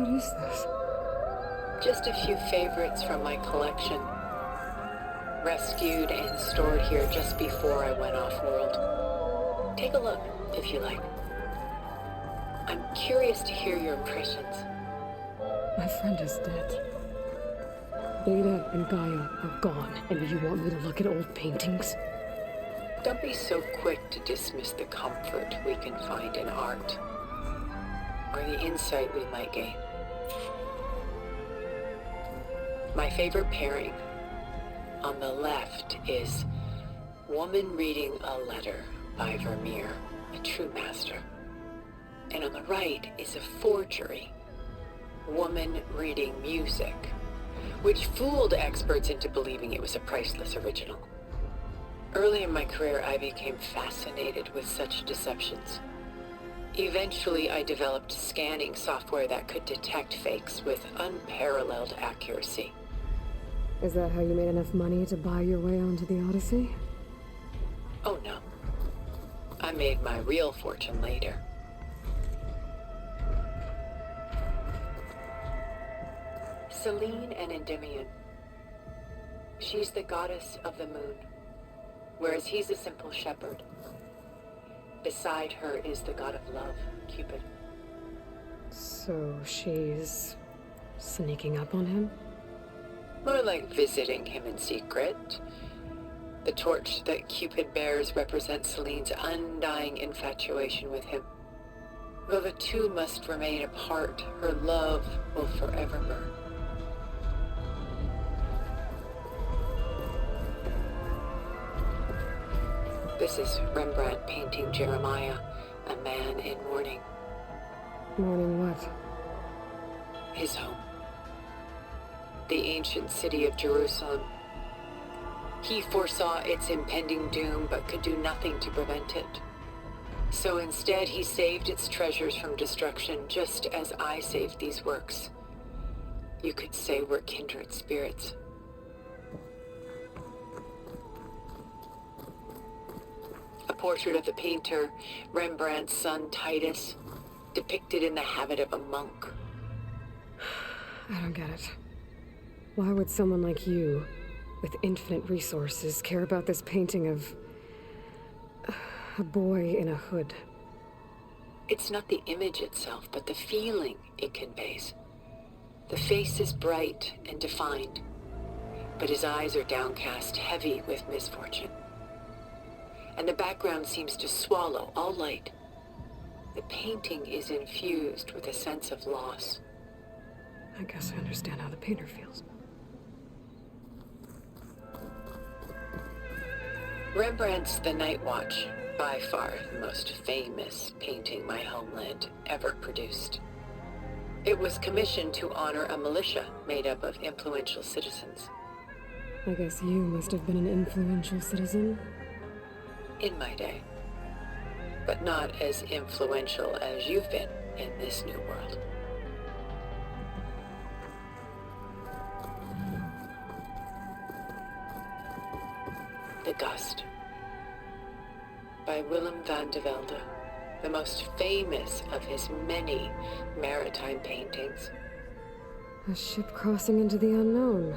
What is this? Just a few favorites from my collection. Rescued and stored here just before I went off-world. Take a look, if you like. I'm curious to hear your impressions. My friend is dead. Beta and Gaia are gone, and you want me to look at old paintings? Don't be so quick to dismiss the comfort we can find in art, or the insight we might gain. My favorite pairing on the left is Woman Reading a Letter by Vermeer, a true master. And on the right is a forgery, Woman Reading Music, which fooled experts into believing it was a priceless original. Early in my career, I became fascinated with such deceptions. Eventually, I developed scanning software that could detect fakes with unparalleled accuracy. Is that how you made enough money to buy your way onto the Odyssey? Oh no. I made my real fortune later. Selene and Endymion. She's the goddess of the moon, whereas he's a simple shepherd. Beside her is the god of love, Cupid. So she's sneaking up on him? More like visiting him in secret. The torch that Cupid bears represents Selene's undying infatuation with him. Though the two must remain apart, her love will forever burn. This is Rembrandt painting Jeremiah, a man in mourning. Mourning what? His home. The ancient city of Jerusalem. He foresaw its impending doom, but could do nothing to prevent it. So instead, he saved its treasures from destruction, just as I saved these works. You could say we're kindred spirits. A portrait of the painter, Rembrandt's son Titus, depicted in the habit of a monk. I don't get it. Why would someone like you, with infinite resources, care about this painting of a boy in a hood? It's not the image itself, but the feeling it conveys. The face is bright and defined, but his eyes are downcast, heavy with misfortune. And the background seems to swallow all light. The painting is infused with a sense of loss. I guess I understand how the painter feels. Rembrandt's The Night Watch, by far the most famous painting my homeland ever produced. It was commissioned to honor a militia made up of influential citizens. I guess you must have been an influential citizen. In my day. But not as influential as you've been in this new world. The Gust, by Willem van de Velde, the most famous of his many maritime paintings. A ship crossing into the unknown.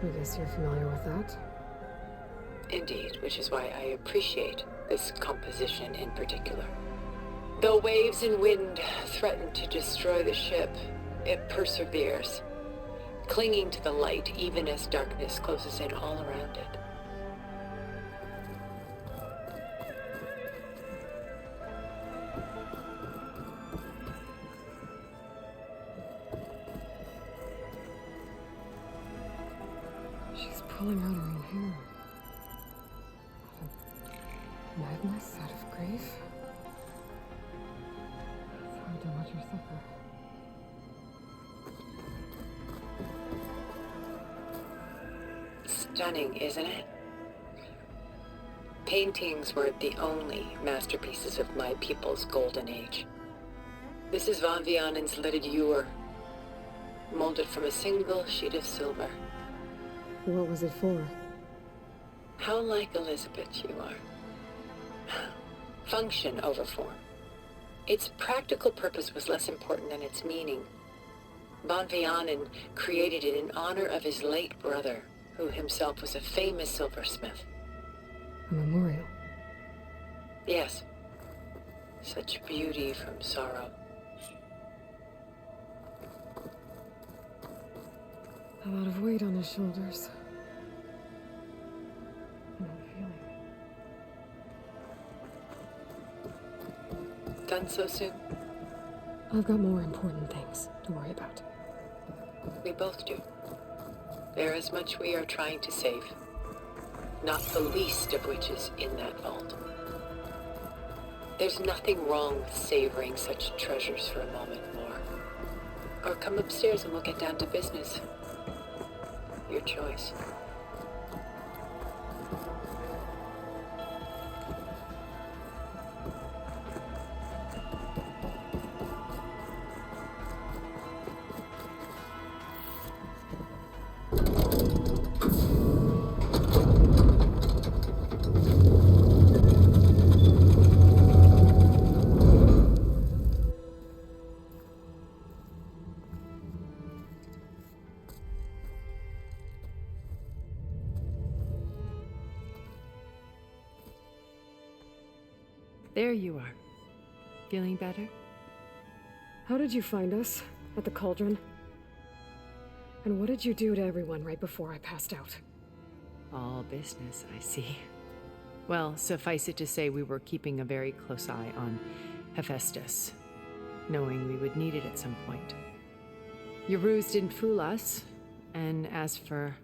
I guess you're familiar with that. Indeed, which is why I appreciate this composition in particular. Though waves and wind threaten to destroy the ship, it perseveres, clinging to the light even as darkness closes in all around it. She's pulling out her own hair. Madness out of grief? It's hard to watch her suffer. Stunning, isn't it? Paintings weren't the only masterpieces of my people's golden age. This is Van Vianen's Lidded Ewer, molded from a single sheet of silver. What was it for? How like Elizabeth you are. Function over form. Its practical purpose was less important than its meaning. Bon Vianen created it in honor of his late brother, who himself was a famous silversmith. A memorial. Yes. Such beauty from sorrow. A lot of weight on his shoulders. I know the feeling. Done so soon? I've got more important things to worry about. We both do. There is much we are trying to save. Not the least of which is in that vault. There's nothing wrong with savoring such treasures for a moment more. Or come upstairs and we'll get down to business. Your choice. There you are. Feeling better? How did you find us? At the cauldron? And what did you do to everyone right before I passed out? All business, I see. Well, suffice it to say we were keeping a very close eye on Hephaestus, knowing we would need it at some point. Your ruse didn't fool us, and as for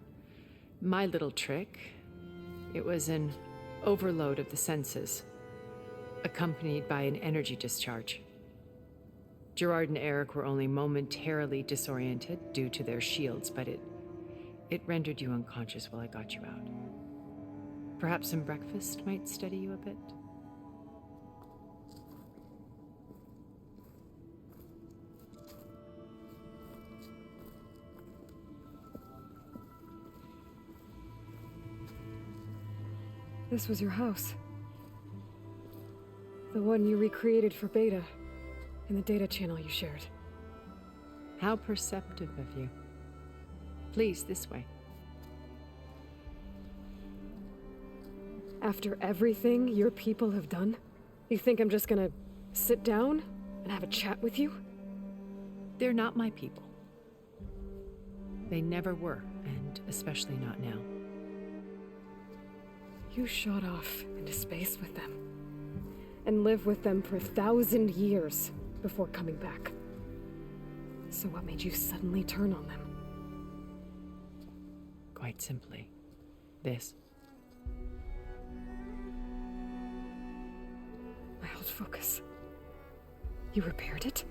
my little trick, it was an overload of the senses, accompanied by an energy discharge. Gerard and Eric were only momentarily disoriented due to their shields, but it rendered you unconscious while I got you out. Perhaps some breakfast might steady you a bit? This was your house. The one you recreated for Beta, in the data channel you shared. How perceptive of you. Please, this way. After everything your people have done, you think I'm just gonna sit down and have a chat with you? They're not my people. They never were, and especially not now. You shot off into space with them, and lived with them for 1,000 years before coming back. So what made you suddenly turn on them? Quite simply, this. My old focus. You repaired it?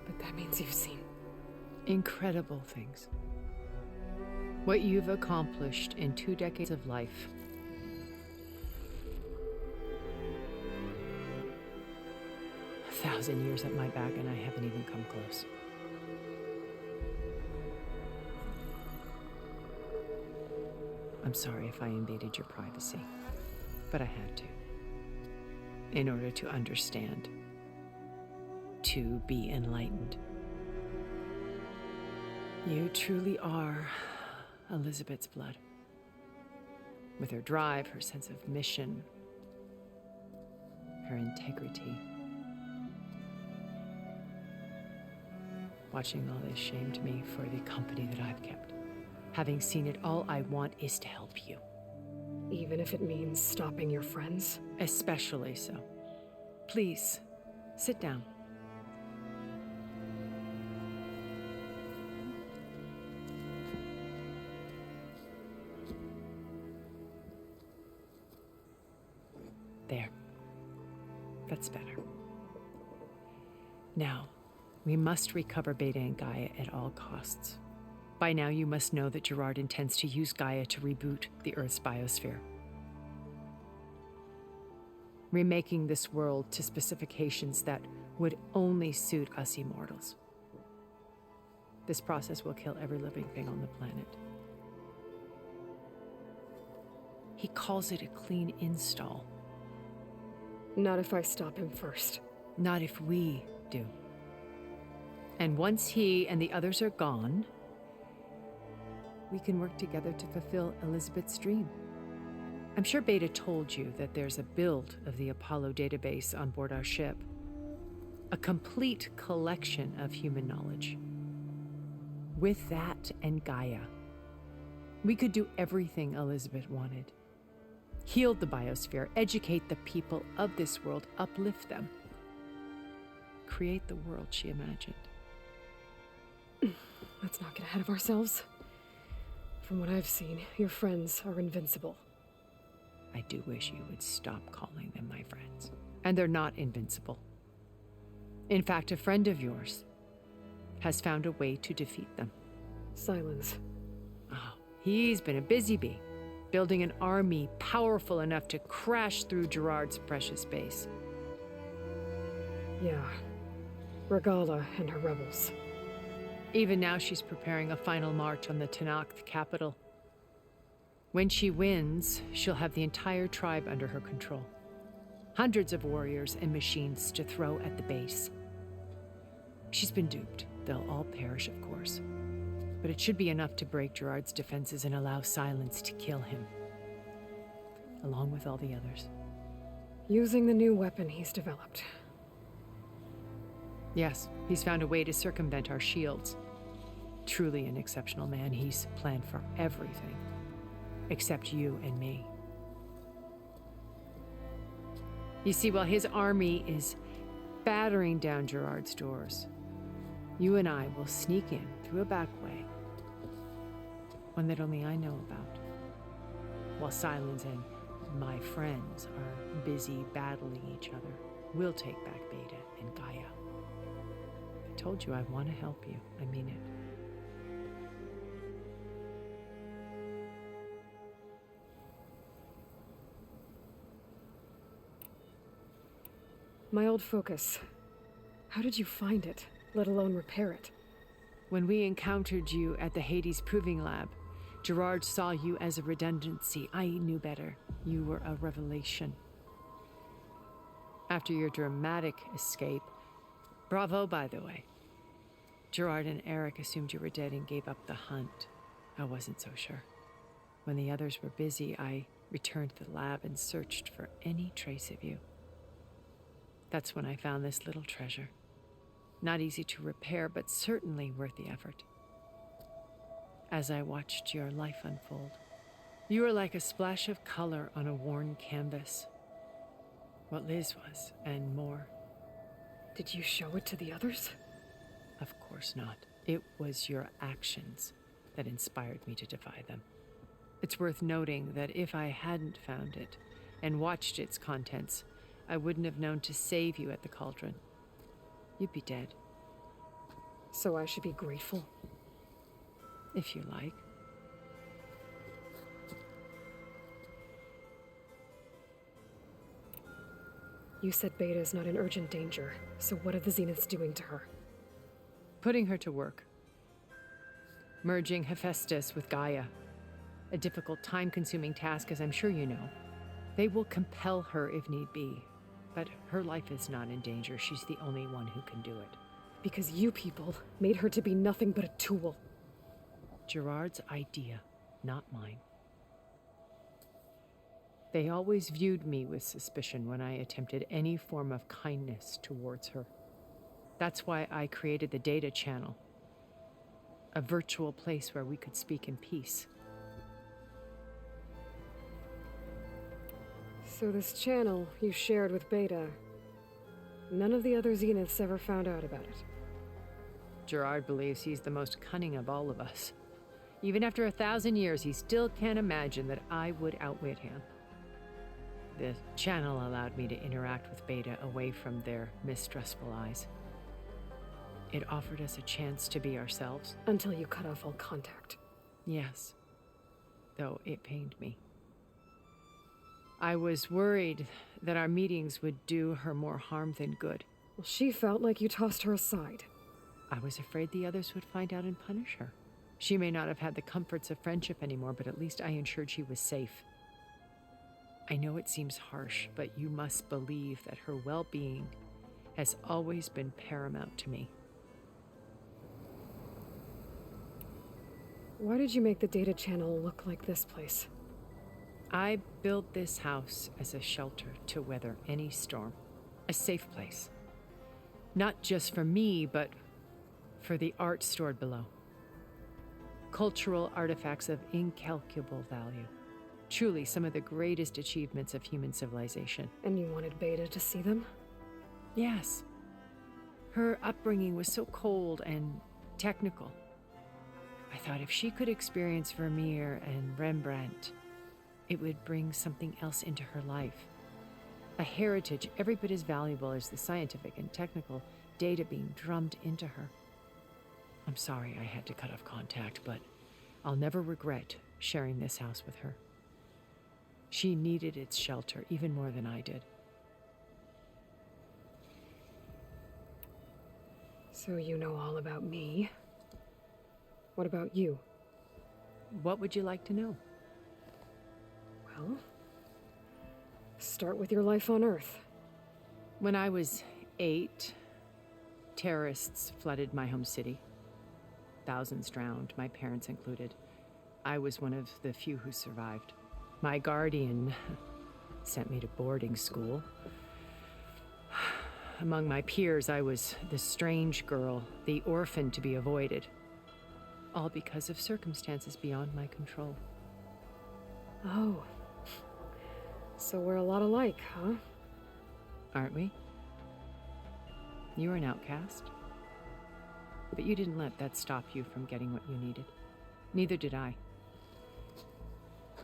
But that means you've seen Incredible things. What you've accomplished in 2 decades of life. A 1,000 years at my back and I haven't even come close. I'm sorry if I invaded your privacy, but I had to. In order to understand. To be enlightened. You truly are Elizabeth's blood. With her drive, her sense of mission, her integrity. Watching all this shamed me for the company that I've kept. Having seen it, all I want is to help you. even if it means stopping your friends? Especially so. Please, sit down. There. That's better. Now, we must recover Beta and Gaia at all costs. By now, you must know that Gerard intends to use Gaia to reboot the Earth's biosphere. Remaking this world to specifications that would only suit us immortals. This process will kill every living thing on the planet. He calls it a clean install. Not if I stop him first. Not if we do. And once he and the others are gone, we can work together to fulfill Elizabeth's dream. I'm sure Beta told you that there's a build of the Apollo database on board our ship. A complete collection of human knowledge. With that and Gaia, we could do everything Elizabeth wanted. Heal the biosphere, educate the people of this world, uplift them. Create the world she imagined. Let's not get ahead of ourselves. From what I've seen, your friends are invincible. I do wish you would stop calling them my friends. And they're not invincible. In fact, a friend of yours has found a way to defeat them. Silence. Oh, he's been a busy bee, building an army powerful enough to crash through Gerard's precious base. Yeah. Regala and her rebels. Even now, she's preparing a final march on the Tenakth capital. When she wins, she'll have the entire tribe under her control. Hundreds of warriors and machines to throw at the base. She's been duped. They'll all perish, of course. But it should be enough to break Gerard's defenses and allow Silence to kill him. Along with all the others. Using the new weapon he's developed. Yes, he's found a way to circumvent our shields. Truly an exceptional man. He's planned for everything. Except you and me. You see, while his army is battering down Gerard's doors, you and I will sneak in through a back way. One that only I know about. While Silence and my friends are busy battling each other, we'll take back Beta and Gaia. I told you I want to help you. I mean it. My old focus. How did you find it, let alone repair it? When we encountered you at the Hades Proving Lab, Gerard saw you as a redundancy. I knew better. You were a revelation. After your dramatic escape, bravo, by the way. Gerard and Eric assumed you were dead and gave up the hunt. I wasn't so sure. When the others were busy, I returned to the lab and searched for any trace of you. That's when I found this little treasure. Not easy to repair, but certainly worth the effort. As I watched your life unfold, you were like a splash of color on a worn canvas. What Liz was, and more. Did you show it to the others? Of course not. It was your actions that inspired me to defy them. It's worth noting that if I hadn't found it and watched its contents, I wouldn't have known to save you at the cauldron. You'd be dead. So I should be grateful? If you like. You said Beta is not in urgent danger, so what are the Zeniths doing to her? Putting her to work. Merging Hephaestus with Gaia. A difficult, time-consuming task, as I'm sure you know. They will compel her if need be. But her life is not in danger. She's the only one who can do it. Because you people made her to be nothing but a tool. Gerard's idea, not mine. They always viewed me with suspicion when I attempted any form of kindness towards her. That's why I created the data channel. A virtual place where we could speak in peace. So this channel you shared with Beta, none of the other Zeniths ever found out about it? Gerard believes he's the most cunning of all of us. Even after 1,000 years, he still can't imagine that I would outwit him. The channel allowed me to interact with Beta away from their mistrustful eyes. It offered us a chance to be ourselves. Until you cut off all contact. Yes, though it pained me. I was worried that our meetings would do her more harm than good. Well, she felt like you tossed her aside. I was afraid the others would find out and punish her. She may not have had the comforts of friendship anymore, but at least I ensured she was safe. I know it seems harsh, but you must believe that her well-being has always been paramount to me. Why did you make the data channel look like this place? I built this house as a shelter to weather any storm. A safe place. Not just for me, but for the art stored below. Cultural artifacts of incalculable value. Truly some of the greatest achievements of human civilization. And you wanted Beta to see them? Yes. Her upbringing was so cold and technical. I thought if she could experience Vermeer and Rembrandt, it would bring something else into her life. A heritage every bit as valuable as the scientific and technical data being drummed into her. I'm sorry I had to cut off contact, but I'll never regret sharing this house with her. She needed its shelter even more than I did. So you know all about me. What about you? What would you like to know? Well, start with your life on Earth. When I was 8, terrorists flooded my home city. Thousands drowned, my parents included. I was one of the few who survived. My guardian sent me to boarding school. Among my peers, I was the strange girl, the orphan to be avoided. All because of circumstances beyond my control. Oh. So we're a lot alike, huh? Aren't we? You were an outcast. But you didn't let that stop you from getting what you needed. Neither did I.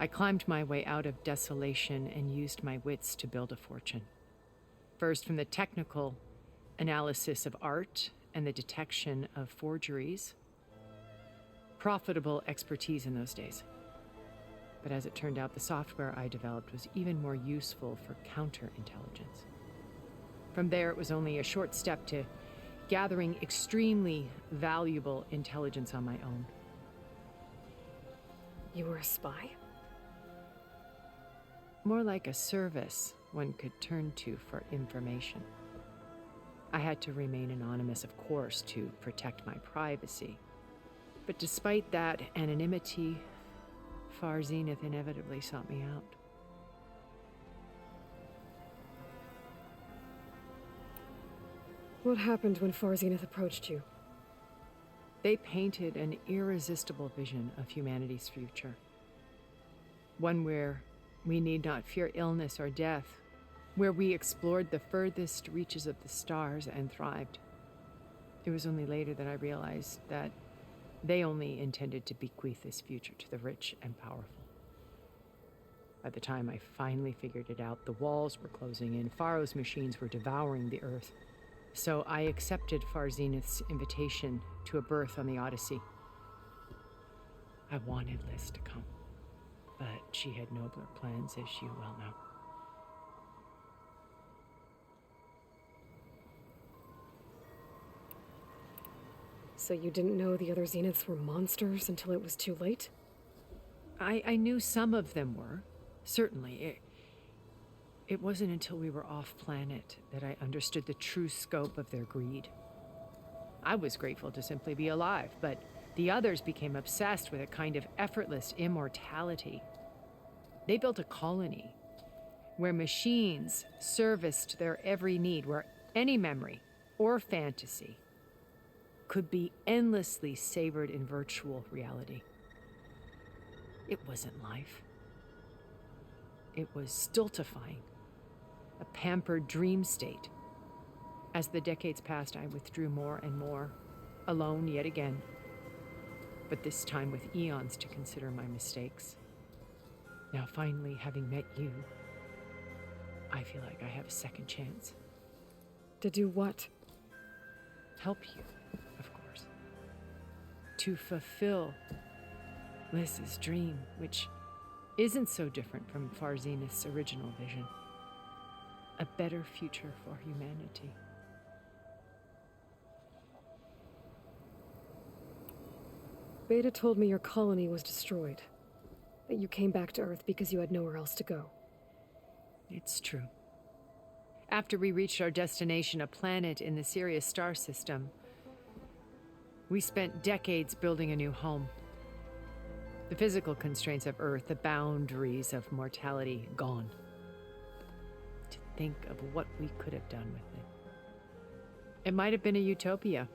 I climbed my way out of desolation and used my wits to build a fortune. First, from the technical analysis of art and the detection of forgeries. Profitable expertise in those days. But as it turned out, the software I developed was even more useful for counterintelligence. From there, it was only a short step to gathering extremely valuable intelligence on my own. You were a spy? More like a service one could turn to for information. I had to remain anonymous, of course, to protect my privacy. But despite that anonymity, Far Zenith inevitably sought me out. What happened when Far Zenith approached you? They painted an irresistible vision of humanity's future. One where we need not fear illness or death, where we explored the furthest reaches of the stars and thrived. It was only later that I realized that they only intended to bequeath this future to the rich and powerful. By the time I finally figured it out, the walls were closing in, Pharaoh's machines were devouring the earth. So I accepted Far Zenith's invitation to a berth on the Odyssey. I wanted Liz to come, but she had nobler plans, as you well know. So you didn't know the other Zeniths were monsters until it was too late? I knew some of them were, certainly. It wasn't until we were off-planet that I understood the true scope of their greed. I was grateful to simply be alive, but the others became obsessed with a kind of effortless immortality. They built a colony where machines serviced their every need, where any memory or fantasy could be endlessly savored in virtual reality. It wasn't life. It was stultifying, a pampered dream state. As the decades passed, I withdrew more and more, alone yet again, but this time with eons to consider my mistakes. Now finally, having met you, I feel like I have a second chance. To do what? Help you, of course. To fulfill Liz's dream, which isn't so different from Far Zenith's original vision. A better future for humanity. Beta told me your colony was destroyed. That you came back to Earth because you had nowhere else to go. It's true. After we reached our destination, a planet in the Sirius star system, we spent decades building a new home. The physical constraints of Earth, the boundaries of mortality, gone. To think of what we could have done with it. It might have been a utopia.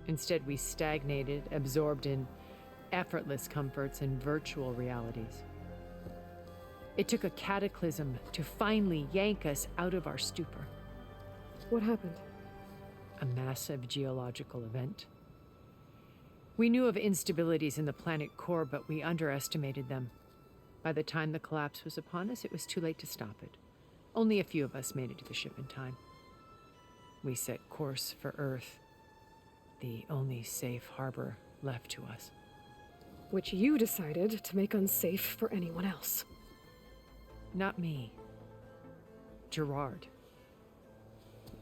Instead, we stagnated, absorbed in effortless comforts and virtual realities. It took a cataclysm to finally yank us out of our stupor. What happened? A massive geological event. We knew of instabilities in the planet core, but we underestimated them. By the time the collapse was upon us, it was too late to stop it. Only a few of us made it to the ship in time. We set course for Earth, the only safe harbor left to us. Which you decided to make unsafe for anyone else. Not me. Gerard.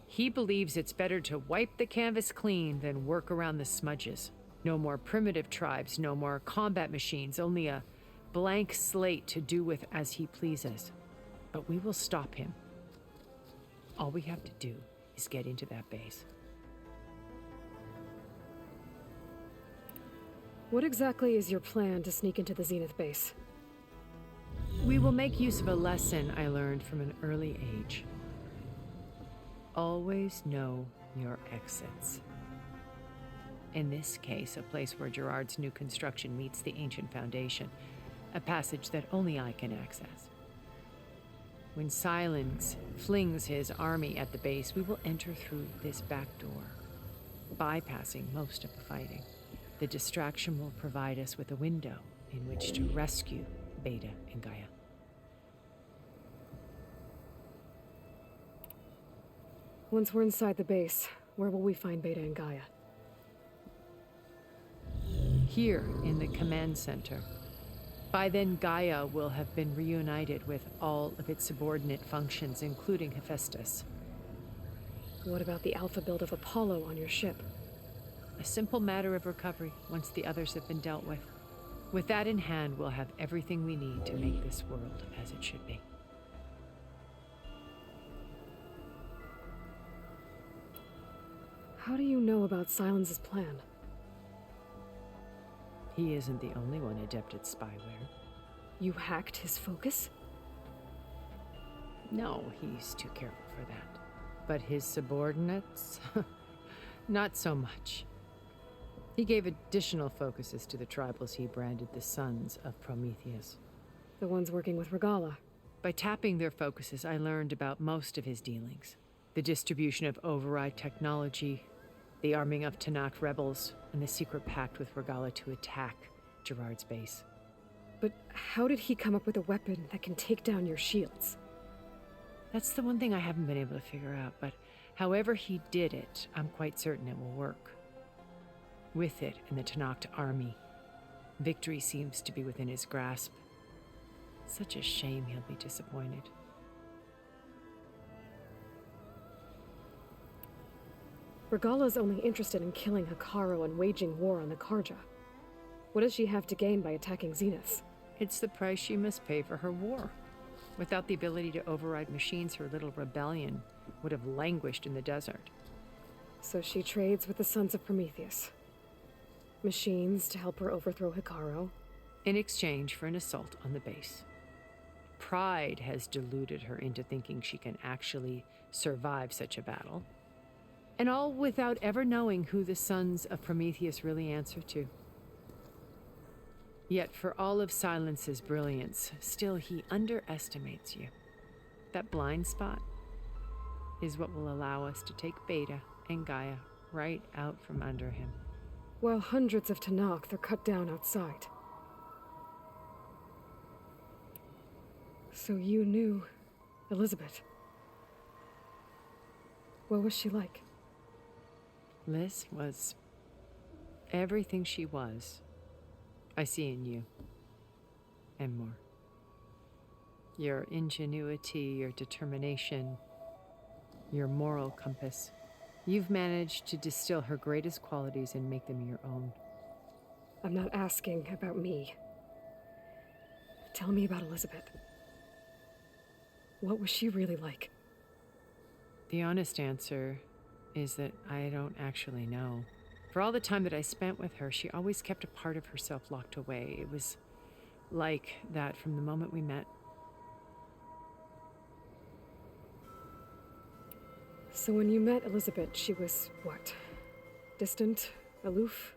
He believes it's better to wipe the canvas clean than work around the smudges. No more primitive tribes, no more combat machines, only a blank slate to do with as he pleases. But we will stop him. All we have to do is get into that base. What exactly is your plan to sneak into the Zenith base? We will make use of a lesson I learned from an early age. Always know your exits. In this case, a place where Gerard's new construction meets the ancient foundation, a passage that only I can access. When Silence flings his army at the base, we will enter through this back door, bypassing most of the fighting. The distraction will provide us with a window in which to rescue Beta and Gaia. Once we're inside the base, where will we find Beta and Gaia? Here in the command center. By then, Gaia will have been reunited with all of its subordinate functions, including Hephaestus. What about the alpha build of Apollo on your ship? A simple matter of recovery once the others have been dealt with. With that in hand, we'll have everything we need to make this world as it should be. How do you know about Silence's plan? He isn't the only one adept at spyware. You hacked his focus? No, he's too careful for that. But his subordinates? Not so much. He gave additional focuses to the tribals he branded the Sons of Prometheus. The ones working with Regala. By tapping their focuses, I learned about most of his dealings. The distribution of override technology, the arming of Tanakh rebels, and the secret pact with Regala to attack Gerard's base. But how did he come up with a weapon that can take down your shields? That's the one thing I haven't been able to figure out, but however he did it, I'm quite certain it will work. With it and the Tanakh army, victory seems to be within his grasp. Such a shame he'll be disappointed. Regala's only interested in killing Hikaru and waging war on the Karja. What does she have to gain by attacking Zeniths? It's the price she must pay for her war. Without the ability to override machines, her little rebellion would have languished in the desert. So she trades with the Sons of Prometheus. Machines to help her overthrow Hikaru. In exchange for an assault on the base. Pride has deluded her into thinking she can actually survive such a battle. And all without ever knowing who the Sons of Prometheus really answer to. Yet for all of Silence's brilliance, still he underestimates you. That blind spot is what will allow us to take Beta and Gaia right out from under him. While hundreds of Tanakh are cut down outside. So you knew Elizabeth. What was she like? Liz was everything she was. I see in you. And more. Your ingenuity, your determination, your moral compass. You've managed to distill her greatest qualities and make them your own. I'm not asking about me. Tell me about Elizabeth. What was she really like? The honest answer is that I don't actually know. For all the time that I spent with her, she always kept a part of herself locked away. It was like that from the moment we met. So when you met Elizabeth, she was what? Distant? Aloof?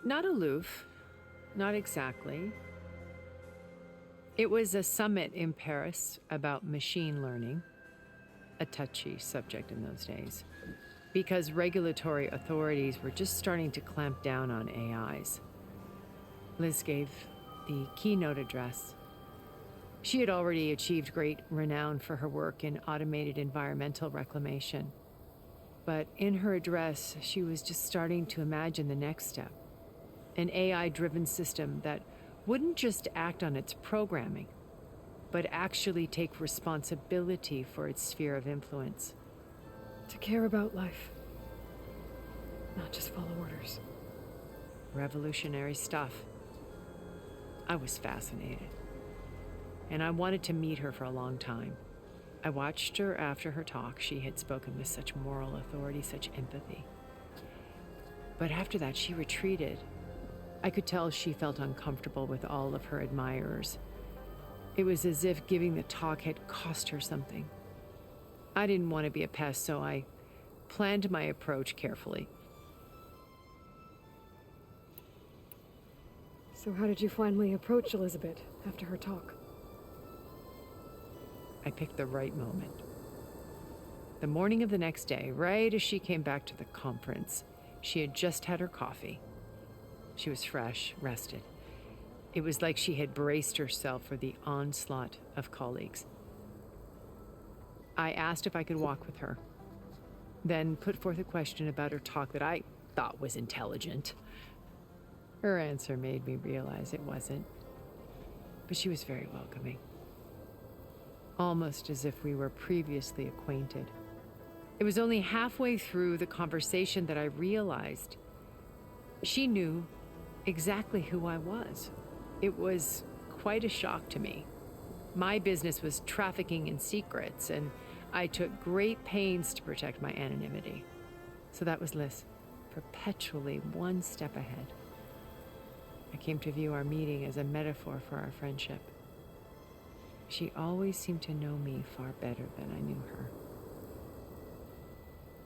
Not aloof. Not exactly. It was a summit in Paris about machine learning, a touchy subject in those days, because regulatory authorities were just starting to clamp down on AIs. Liz gave the keynote address. She had already achieved great renown for her work in automated environmental reclamation. But in her address, she was just starting to imagine the next step. An AI-driven system that wouldn't just act on its programming, but actually take responsibility for its sphere of influence. To care about life. Not just follow orders. Revolutionary stuff. I was fascinated. And I wanted to meet her for a long time. I watched her after her talk. She had spoken with such moral authority, such empathy. But after that, she retreated. I could tell she felt uncomfortable with all of her admirers. It was as if giving the talk had cost her something. I didn't want to be a pest, so I planned my approach carefully. So how did you finally approach Elizabeth after her talk? I picked the right moment. The morning of the next day, right as she came back to the conference, she had just had her coffee. She was fresh, rested. It was like she had braced herself for the onslaught of colleagues. I asked if I could walk with her, then put forth a question about her talk that I thought was intelligent. Her answer made me realize it wasn't, but she was very welcoming. Almost as if we were previously acquainted. It was only halfway through the conversation that I realized she knew exactly who I was. It was quite a shock to me. My business was trafficking in secrets, and I took great pains to protect my anonymity. So that was Liz, perpetually one step ahead. I came to view our meeting as a metaphor for our friendship. She always seemed to know me far better than I knew her.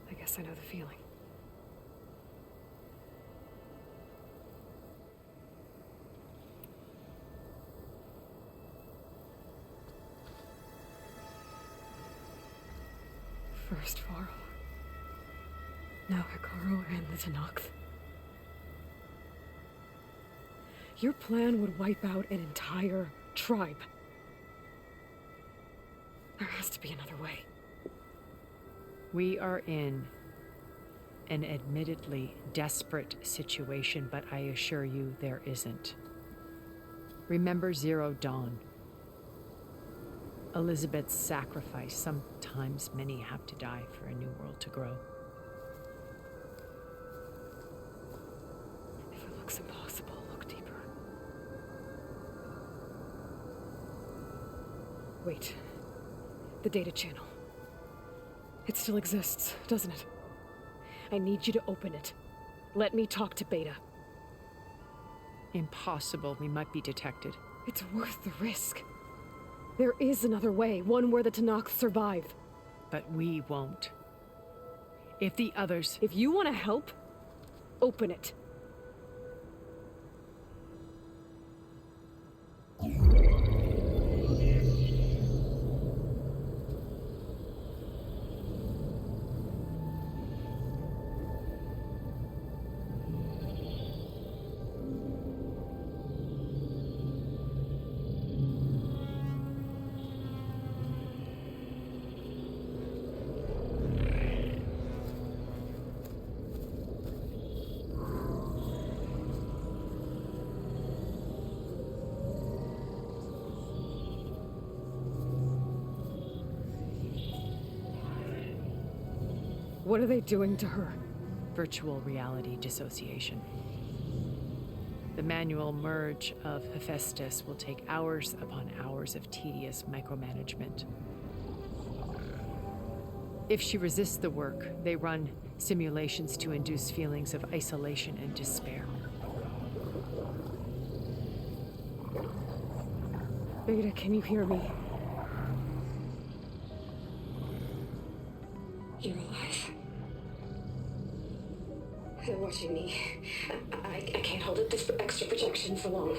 I guess I know the feeling. First Varl. Now Hikaru and the Tenakth. Your plan would wipe out an entire tribe. There has to be another way. We are in an admittedly desperate situation, but I assure you there isn't. Remember Zero Dawn. Elizabeth's sacrifice. Sometimes many have to die for a new world to grow. If it looks impossible, look deeper. Wait. The data channel. It still exists, doesn't it? I need you to open it. Let me talk to Beta. Impossible. We might be detected. It's worth the risk. There is another way, one where the Tenakth survive. But we won't. If the others... If you want to help, open it. What are they doing to her? Virtual reality dissociation. The manual merge of Hephaestus will take hours upon hours of tedious micromanagement. If she resists the work, they run simulations to induce feelings of isolation and despair. Beta, can you hear me? You're alive. They're watching me. I can't hold up this extra projection for long.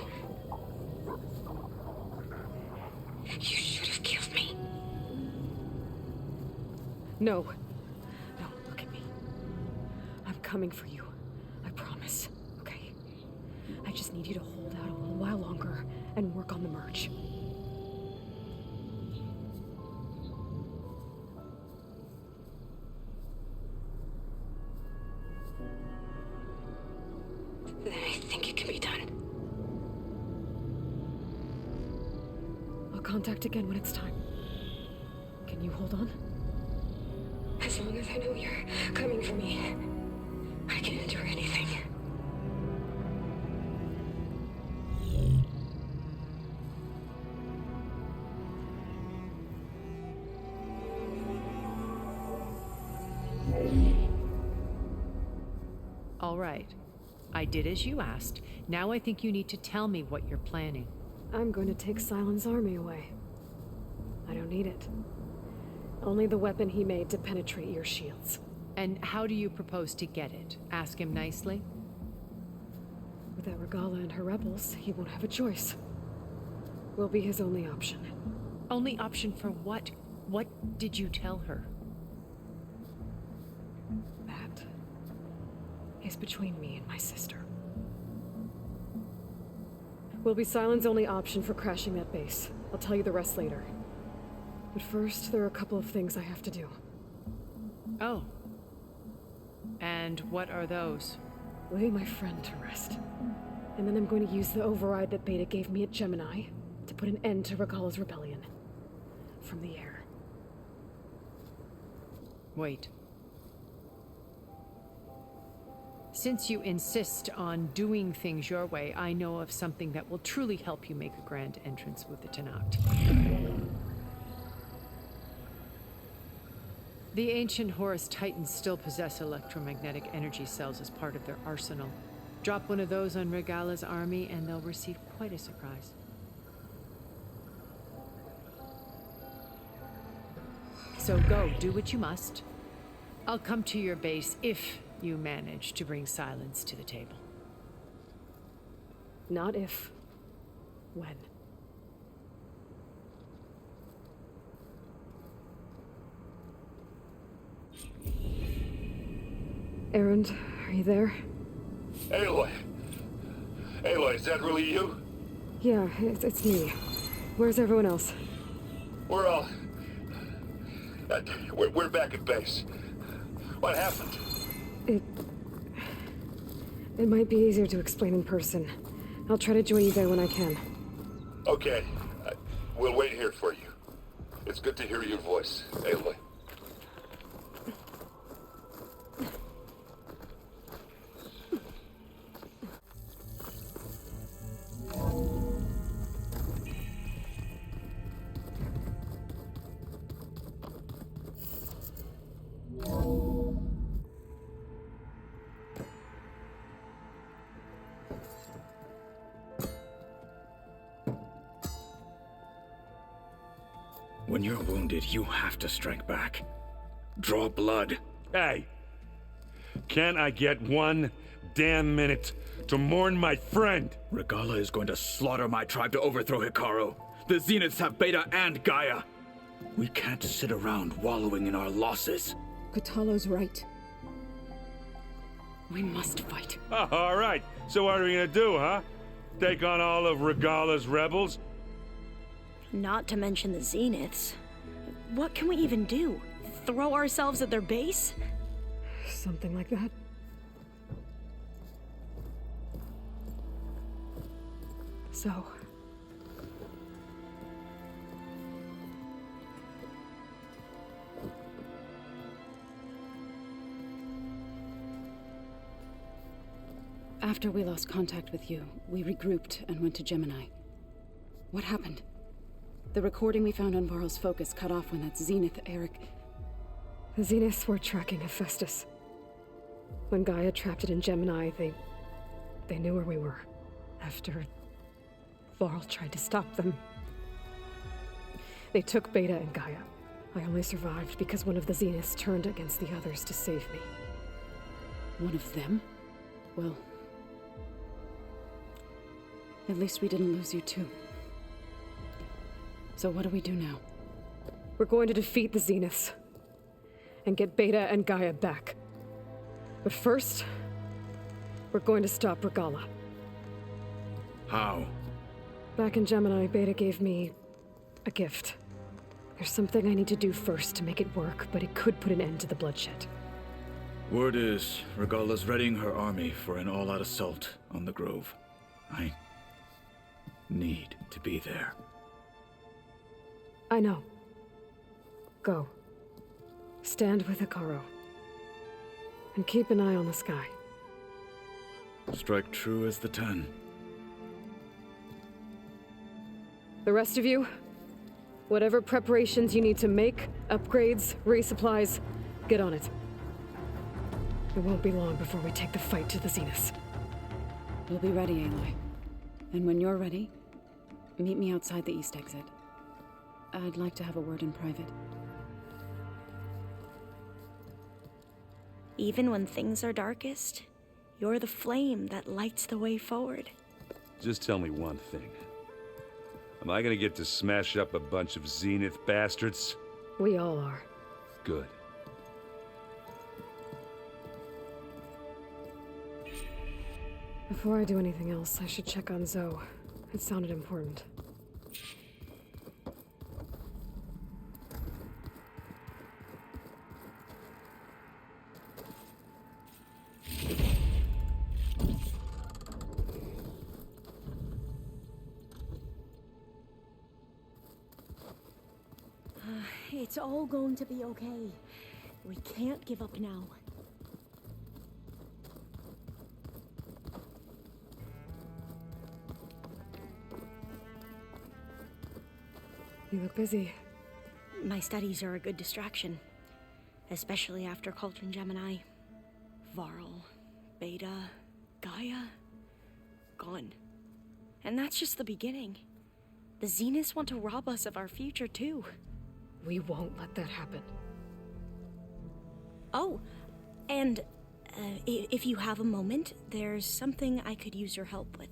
You should have killed me. No. No, look at me. I'm coming for you. I promise, okay? I just need you to hold out a little while longer and work on the merge. Then I think it can be done. I'll contact again when it's time. Can you hold on? As long as I know you're coming for me, I can endure anything. All right. I did as you asked. Now I think you need to tell me what you're planning. I'm going to take Silent's army away. I don't need it. Only the weapon he made to penetrate your shields. And how do you propose to get it? Ask him nicely? Without Regala and her rebels, he won't have a choice. We'll be his only option. Only option for what? What did you tell her? That is between me and my sister. Will be Silent's only option for crashing that base. I'll tell you the rest later. But first, there are a couple of things I have to do. Oh. And what are those? Lay my friend to rest. And then I'm going to use the override that Beta gave me at Gemini to put an end to Regala's rebellion. From the air. Wait. Since you insist on doing things your way, I know of something that will truly help you make a grand entrance with the Tenakth. The ancient Horus Titans still possess electromagnetic energy cells as part of their arsenal. Drop one of those on Regala's army and they'll receive quite a surprise. So go, do what you must. I'll come to your base if you manage to bring silence to the table. Not if. When. Erend, are you there? Aloy! Aloy, is that really you? Yeah, it's me. Where's everyone else? We're all... we're back at base. What happened? It might be easier to explain in person. I'll try to join you there when I can. Okay. We'll wait here for you. It's good to hear your voice, Aloy. When you're wounded, you have to strike back. Draw blood. Hey! Can't I get one damn minute to mourn my friend? Regala is going to slaughter my tribe to overthrow Hikaru. The Zeniths have Beta and Gaia. We can't sit around wallowing in our losses. Katalo's right. We must fight. Oh, all right. So what are we gonna do, huh? Take on all of Regala's rebels? Not to mention the Zeniths. What can we even do? Throw ourselves at their base? Something like that. So... After we lost contact with you, we regrouped and went to Gemini. What happened? The recording we found on Varl's focus cut off when that Zenith, Eric... The Zeniths were tracking Hephaestus. When Gaia trapped it in Gemini, they knew where we were. After Varl tried to stop them. They took Beta and Gaia. I only survived because one of the Zeniths turned against the others to save me. One of them? Well, at least we didn't lose you too. So what do we do now? We're going to defeat the Zeniths and get Beta and Gaia back. But first, we're going to stop Regala. How? Back in Gemini, Beta gave me a gift. There's something I need to do first to make it work, but it could put an end to the bloodshed. Word is, Regala's readying her army for an all-out assault on the Grove. I need to be there. I know. Go. Stand with Hikaru. And keep an eye on the sky. Strike true as the 10. The rest of you, whatever preparations you need to make, upgrades, resupplies, get on it. It won't be long before we take the fight to the Zeniths. We'll be ready, Aloy. And when you're ready, meet me outside the east exit. I'd like to have a word in private. Even when things are darkest, you're the flame that lights the way forward. Just tell me one thing. Am I gonna get to smash up a bunch of Zenith bastards? We all are. Good. Before I do anything else, I should check on Zoe. It sounded important. It's all going to be okay. We can't give up now. You look busy. My studies are a good distraction, especially after Cauldron Gemini. Varl, Beta, Gaia, gone. And that's just the beginning. The Zeniths want to rob us of our future, too. We won't let that happen. Oh, and if you have a moment, there's something I could use your help with.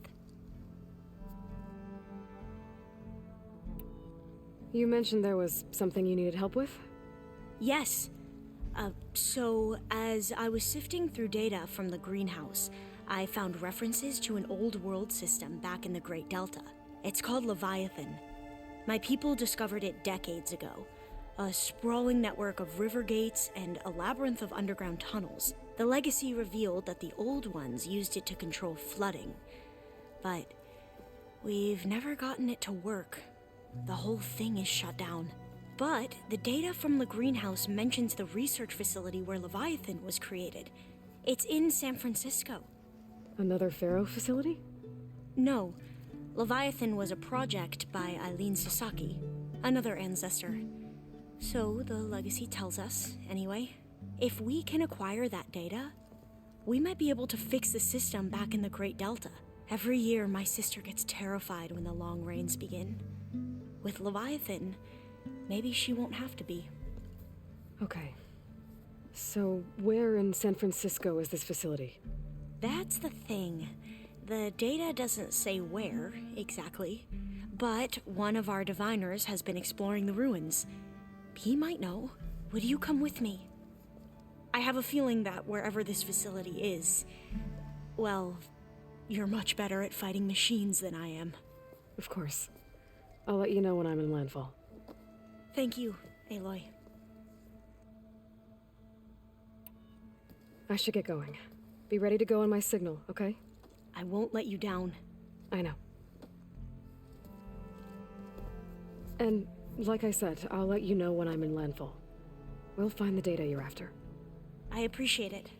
You mentioned there was something you needed help with? Yes. So, as I was sifting through data from the greenhouse, I found references to an old world system back in the Great Delta. It's called Leviathan. My people discovered it decades ago. A sprawling network of river gates and a labyrinth of underground tunnels. The legacy revealed that the old ones used it to control flooding. But we've never gotten it to work. The whole thing is shut down. But the data from the greenhouse mentions the research facility where Leviathan was created. It's in San Francisco. Another Pharaoh facility? No. Leviathan was a project by Eileen Sasaki, another ancestor. So the legacy tells us, anyway, if we can acquire that data, we might be able to fix the system back in the Great Delta. Every year, my sister gets terrified when the long rains begin. With Leviathan, maybe she won't have to be. Okay. So, where in San Francisco is this facility? That's the thing. The data doesn't say where, exactly, but one of our diviners has been exploring the ruins. He might know. Would you come with me? I have a feeling that wherever this facility is, well, you're much better at fighting machines than I am. Of course. I'll let you know when I'm in landfall. Thank you, Aloy. I should get going. Be ready to go on my signal, okay? I won't let you down. I know. And, like I said, I'll let you know when I'm in landfall. We'll find the data you're after. I appreciate it.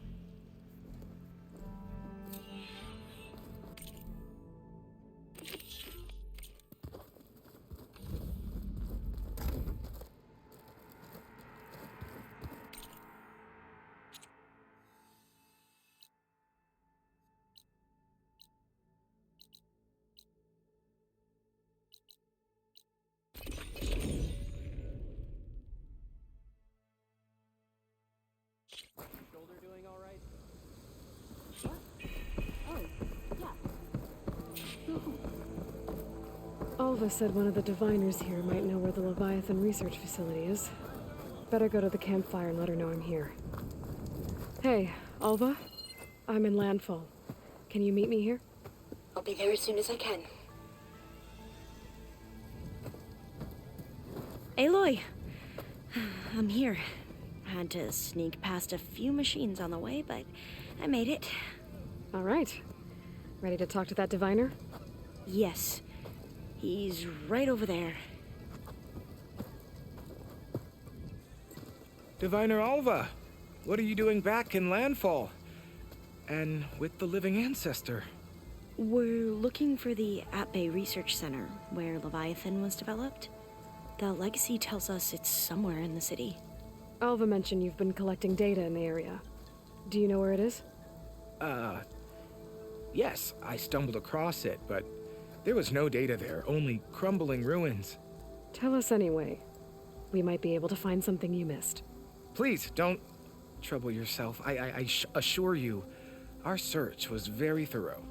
Alva said one of the diviners here might know where the Leviathan research facility is. Better go to the campfire and let her know I'm here. Hey, Alva? I'm in Landfall. Can you meet me here? I'll be there as soon as I can. Aloy! I'm here. Had to sneak past a few machines on the way, but I made it. All right. Ready to talk to that diviner? Yes. He's right over there. Diviner Alva, what are you doing back in Landfall? And with the living ancestor? We're looking for the At-Bay Research Center, where Leviathan was developed. The legacy tells us it's somewhere in the city. Alva mentioned you've been collecting data in the area. Do you know where it is? Yes, I stumbled across it, but there was no data there, only crumbling ruins. Tell us anyway. We might be able to find something you missed. Please, don't trouble yourself. I assure you, our search was very thorough.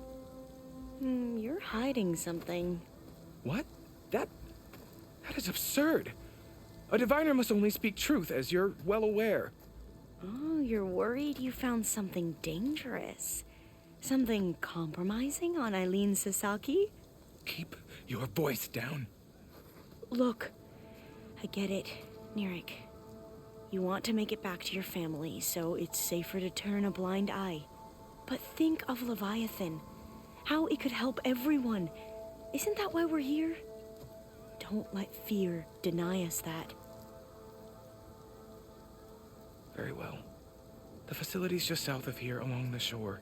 You're hiding something. What? That is absurd. A diviner must only speak truth, as you're well aware. Oh, you're worried you found something dangerous? Something compromising on Eileen Sasaki? Keep your voice down. Look, I get it, Nirik. You want to make it back to your family, so it's safer to turn a blind eye. But think of Leviathan. How it could help everyone. Isn't that why we're here? Don't let fear deny us that. Very well. The facility's just south of here, along the shore.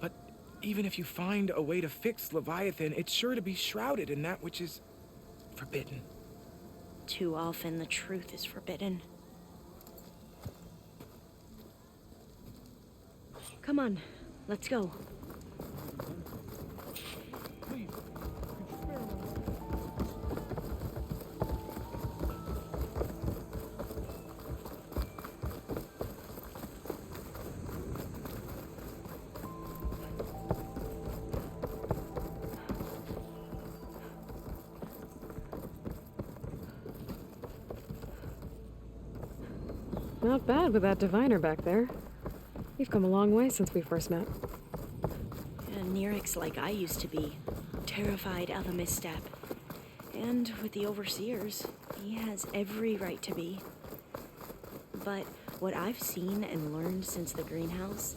But even if you find a way to fix Leviathan, it's sure to be shrouded in that which is forbidden. Too often the truth is forbidden. Come on, let's go. Not bad with that diviner back there. You've come a long way since we first met. And Nirik's like I used to be, terrified of a misstep. And with the Overseers, he has every right to be. But what I've seen and learned since the greenhouse,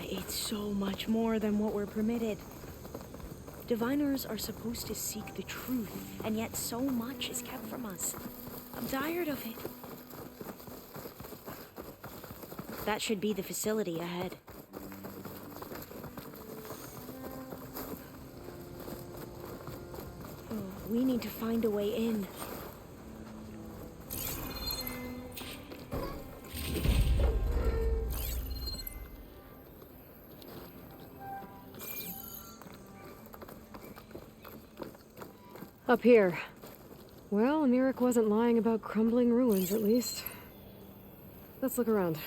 it's so much more than what we're permitted. Diviners are supposed to seek the truth, and yet so much is kept from us. I'm tired of it. That should be the facility ahead. Oh, we need to find a way in. Up here. Well, Nirik wasn't lying about crumbling ruins, at least. Let's look around.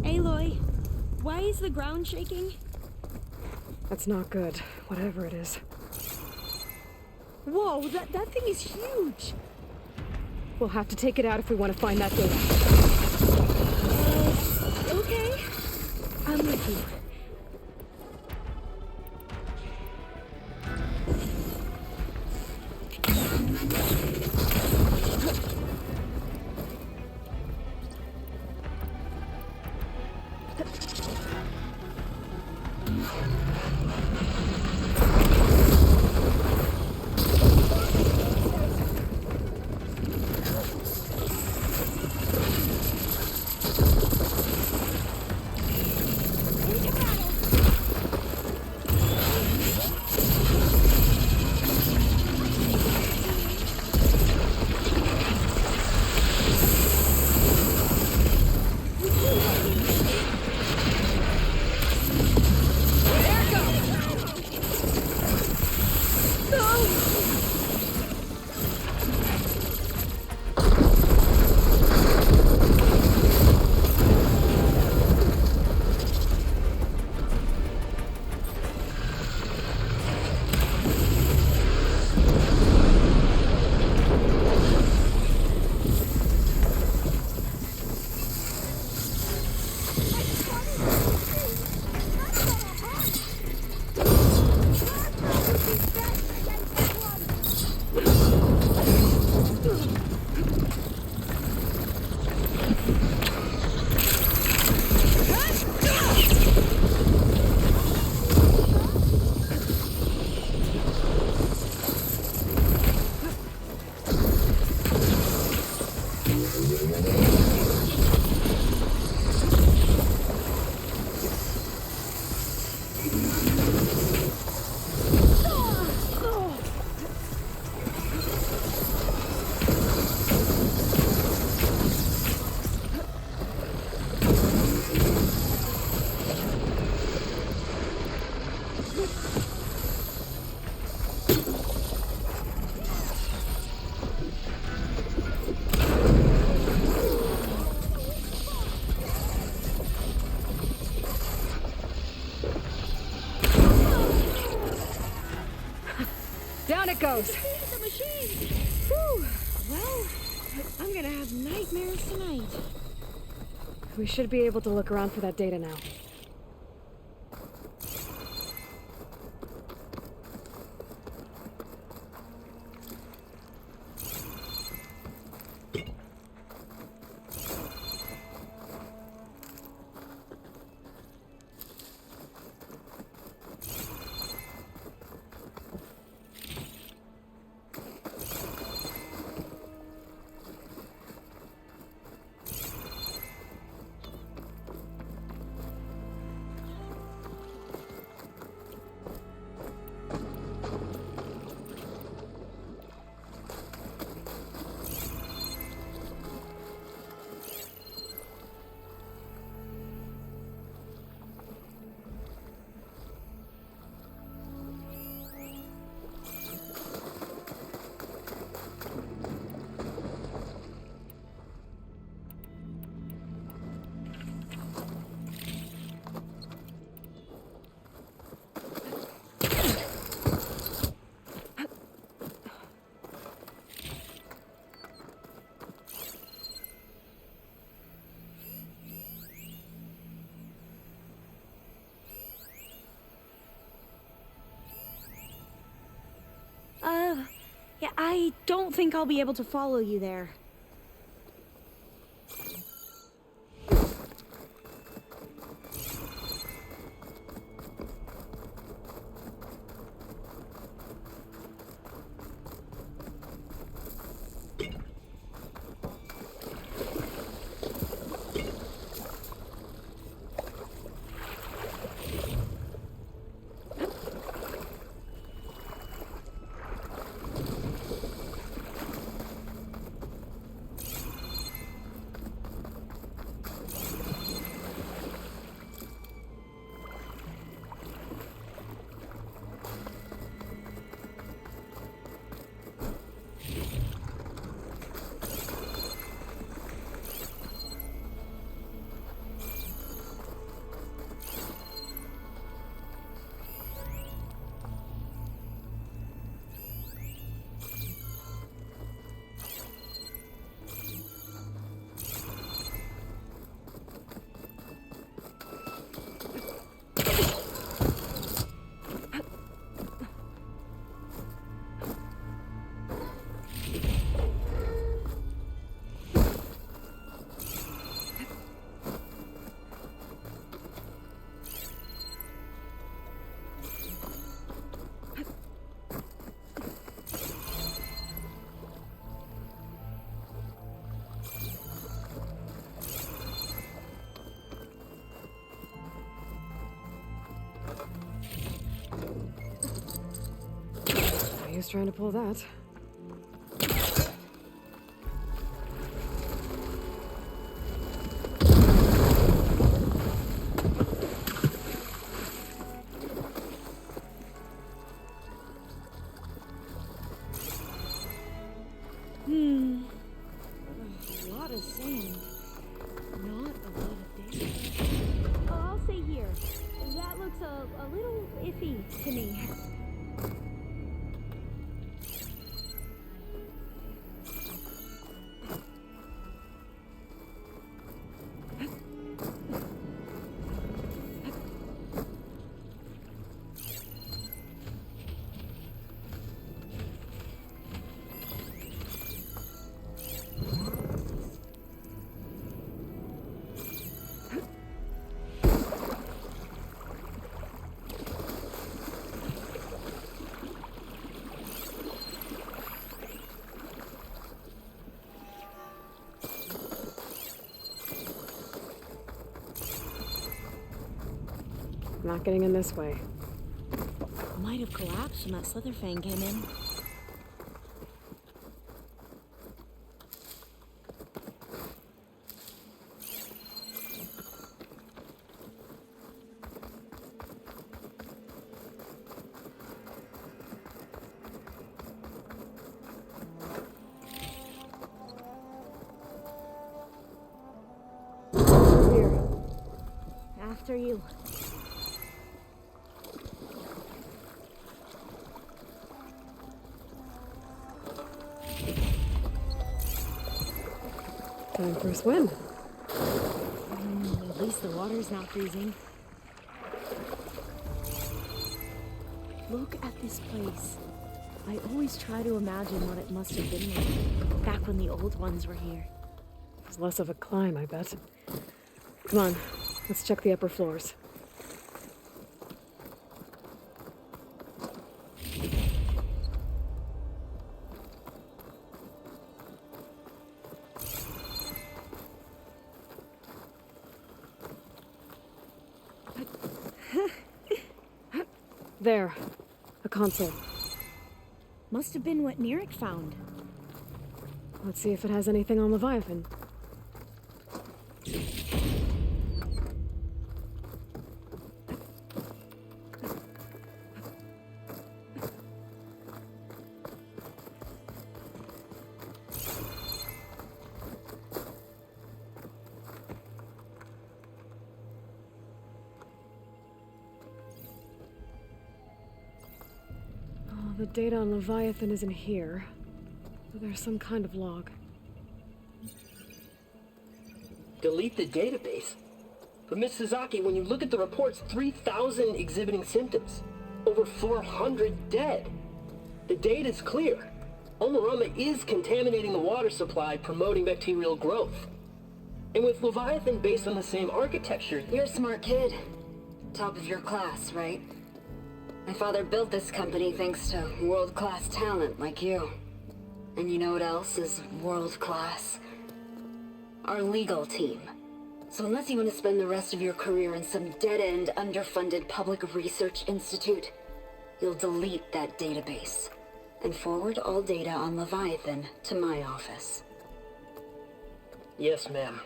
Aloy, why is the ground shaking? That's not good, whatever it is. Whoa, that thing is huge! We'll have to take it out if we want to find that data. Okay. I'm with you. Down it goes! The machine! Whew! Well, I'm gonna have nightmares tonight. We should be able to look around for that data now. Yeah, I don't think I'll be able to follow you there. He was trying to pull that. A lot of sand. Not a lot of data. Oh, I'll stay here. That looks a little iffy to me. Not getting in this way. Might have collapsed when that Slitherfang came in. After you. Time for a swim. At least the water's not freezing. Look at this place. I always try to imagine what it must have been like back when the old ones were here. It's less of a climb, I bet. Come on, let's check the upper floors. There, a console. Must have been what Nirik found. Let's see if it has anything on Leviathan. The data on Leviathan isn't here, but there's some kind of log. Delete the database? But Miss Sasaki, when you look at the reports, 3,000 exhibiting symptoms. Over 400 dead. The data's clear. Omarama is contaminating the water supply, promoting bacterial growth. And with Leviathan based on the same architecture... You're a smart kid. Top of your class, right? My father built this company thanks to world-class talent like you. And you know what else is world-class? Our legal team. So unless you want to spend the rest of your career in some dead-end, underfunded public research institute, you'll delete that database and forward all data on Leviathan to my office. Yes, ma'am.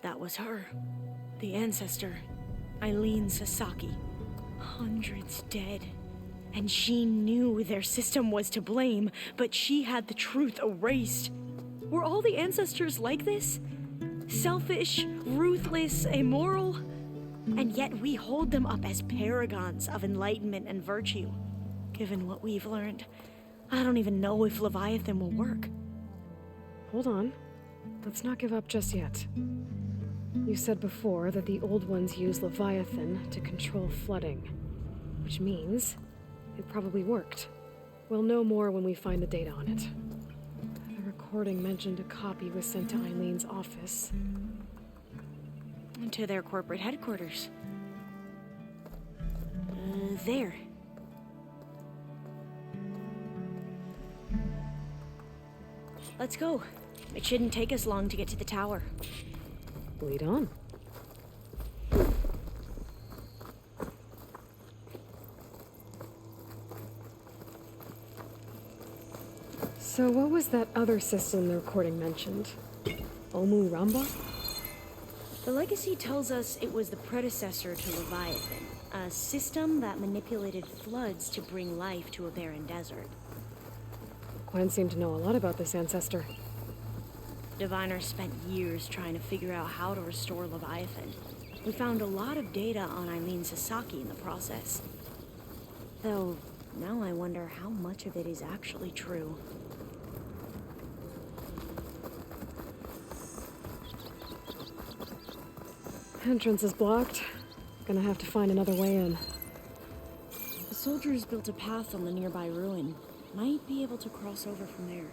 That was her. The ancestor. Eileen Sasaki. Hundreds dead. And she knew their system was to blame, but she had the truth erased. Were all the ancestors like this? Selfish, ruthless, immoral? And yet we hold them up as paragons of enlightenment and virtue. Given what we've learned, I don't even know if Leviathan will work. Hold on. Let's not give up just yet. You said before that the old ones use Leviathan to control flooding, which means it probably worked. We'll know more when we find the data on it. The recording mentioned a copy was sent to Eileen's office. To their corporate headquarters. There. Let's go. It shouldn't take us long to get to the tower. Lead on. So what was that other system the recording mentioned? Omu Ramba? The legacy tells us it was the predecessor to Leviathan, a system that manipulated floods to bring life to a barren desert. Gwen seemed to know a lot about this ancestor. Diviners spent years trying to figure out how to restore Leviathan. We found a lot of data on Eileen Sasaki in the process. Though, now I wonder how much of it is actually true. Entrance is blocked. Gonna have to find another way in. The soldiers built a path on the nearby ruin. Might be able to cross over from there.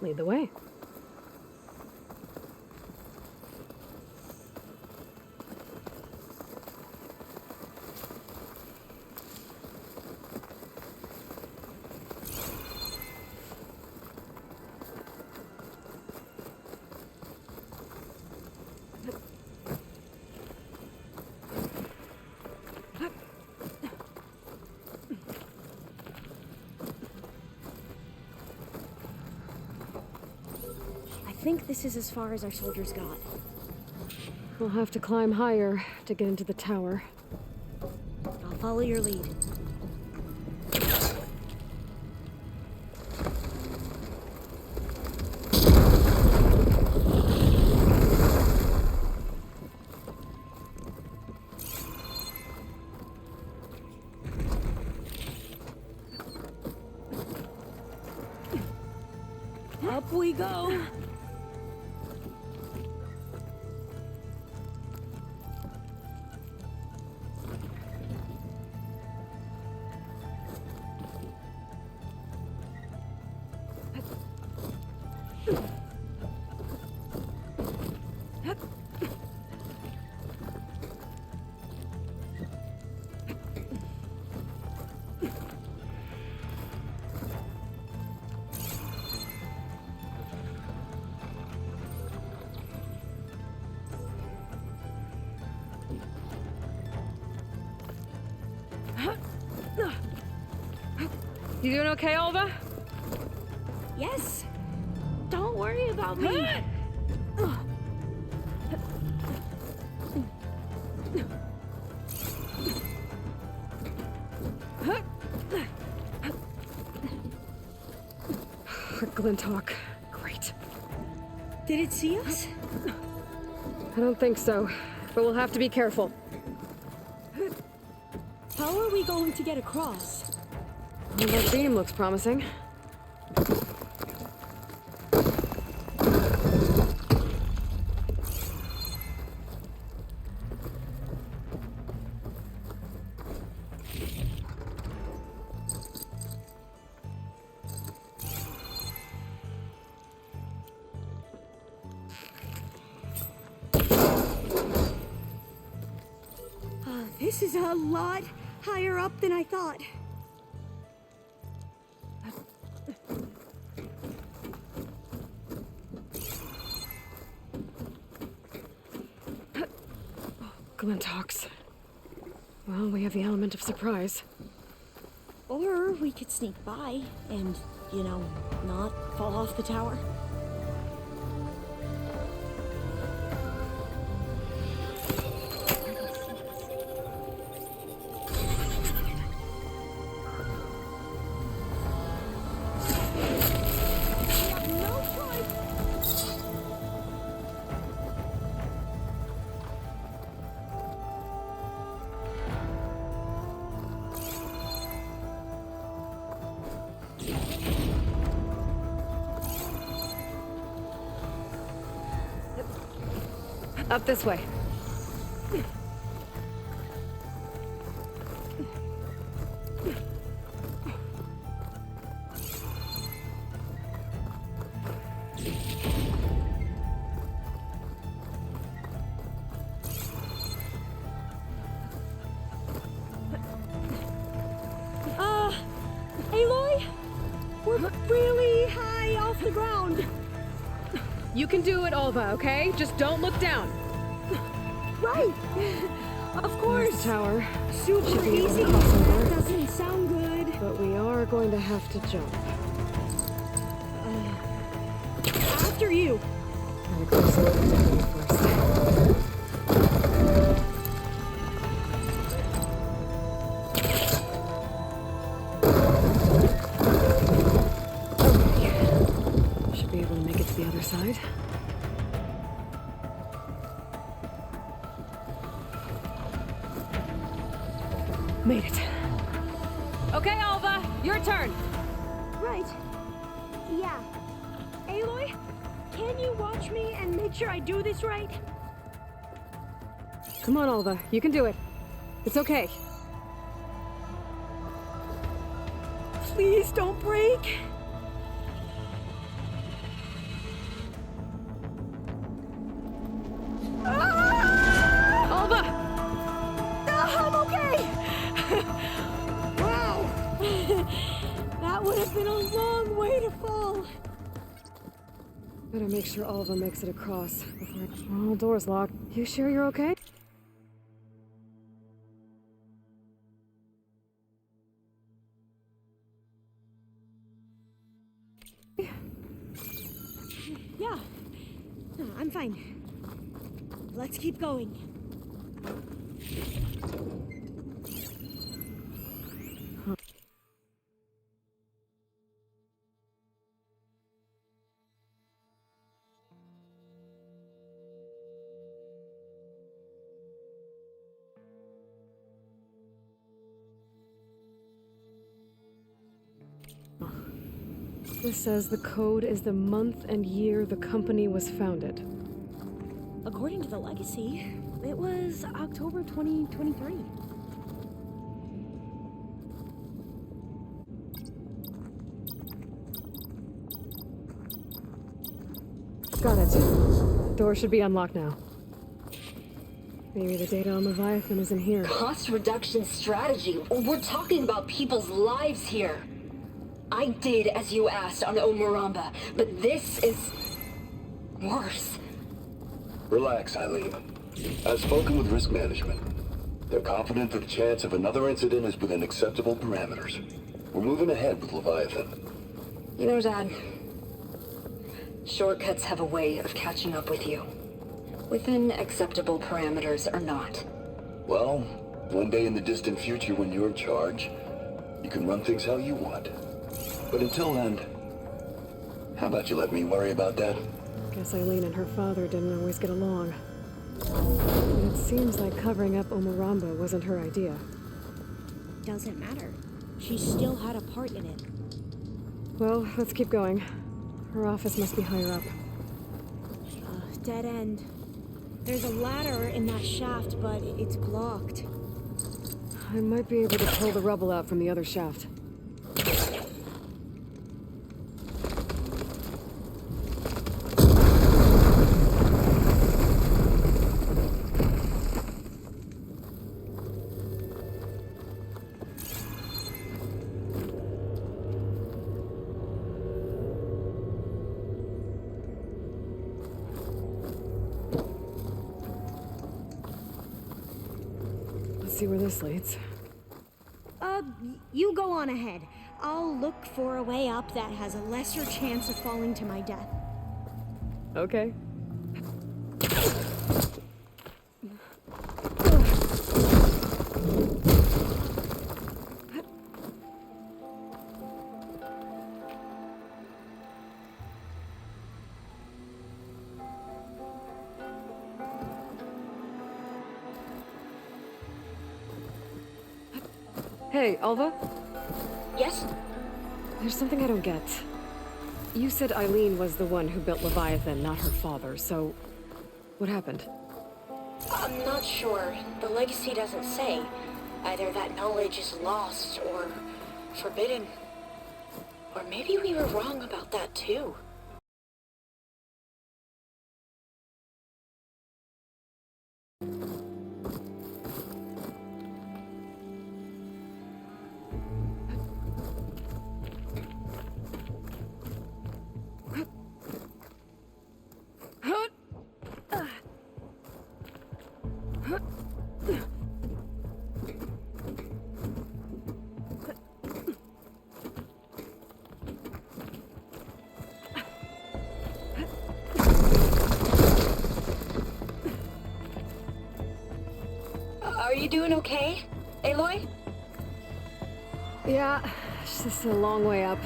Lead the way. I think this is as far as our soldiers got. We'll have to climb higher to get into the tower. I'll follow your lead. Up we go. You doing okay, Alva? Yes. Don't worry about me. Glinthawk. Great. Did it see us? I don't think so, but we'll have to be careful. How are we going to get across? Well, that beam looks promising. This is a lot higher up than I thought. Glinthawks. Well, we have the element of surprise. Or we could sneak by and, you know, not fall off the tower. Up this way. Aloy? We're really high off the ground. You can do it, Alva, okay? Just don't look down. Right. Of course. There's the tower. Super Should be able to easy. cross over. That doesn't sound good. But we are going to have to jump. After you. I'll close the door first. Okay. Should be able to make it to the other side. Made it. Okay, Alva, your turn. Right. Yeah. Aloy, can you watch me and make sure I do this right? Come on, Alva, you can do it. It's okay. Please don't break. Alva! I'm okay! Wow! That would have been a long way to fall. Better make sure Alva makes it across before all doors locked. You sure you're okay? Yeah. No, I'm fine. Let's keep going. This says the code is the month and year the company was founded. According to the legacy, it was October 2023. Got it. Door should be unlocked now. Maybe the data on Leviathan is in here. Cost reduction strategy. We're talking about people's lives here. I did as you asked on Omuramba, but this is worse. Relax, Eileen. I've spoken with risk management. They're confident that the chance of another incident is within acceptable parameters. We're moving ahead with Leviathan. You know, Dad, shortcuts have a way of catching up with you. Within acceptable parameters or not. Well, one day in the distant future when you're in charge, you can run things how you want. But until then, how about you let me worry about that? Guess Eileen and her father didn't always get along. But it seems like covering up Omuramba wasn't her idea. Doesn't matter. She still had a part in it. Well, let's keep going. Her office must be higher up. Dead end. There's a ladder in that shaft, but it's blocked. I might be able to pull the rubble out from the other shaft. See where this leads. You go on ahead. I'll look for a way up that has a lesser chance of falling to my death. Okay. Hey, Alva? Yes? There's something I don't get. You said Eileen was the one who built Leviathan, not her father, so... what happened? I'm not sure. The legacy doesn't say. Either that knowledge is lost or forbidden. Or maybe we were wrong about that too. Are you doing okay, Aloy? Yeah, it's just a long way up.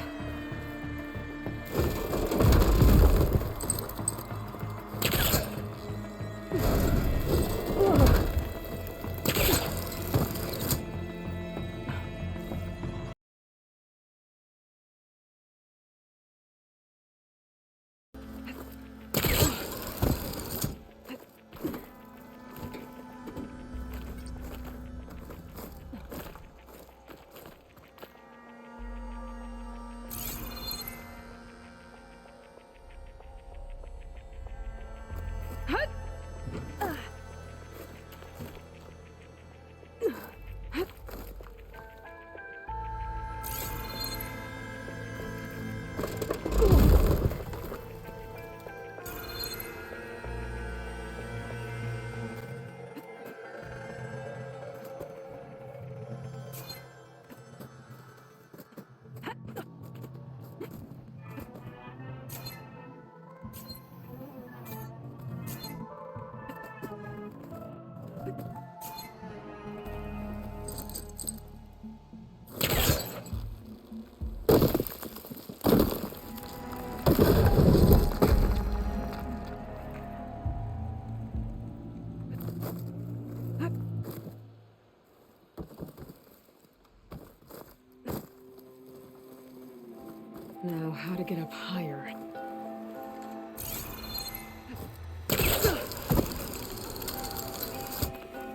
Now, how to get up higher?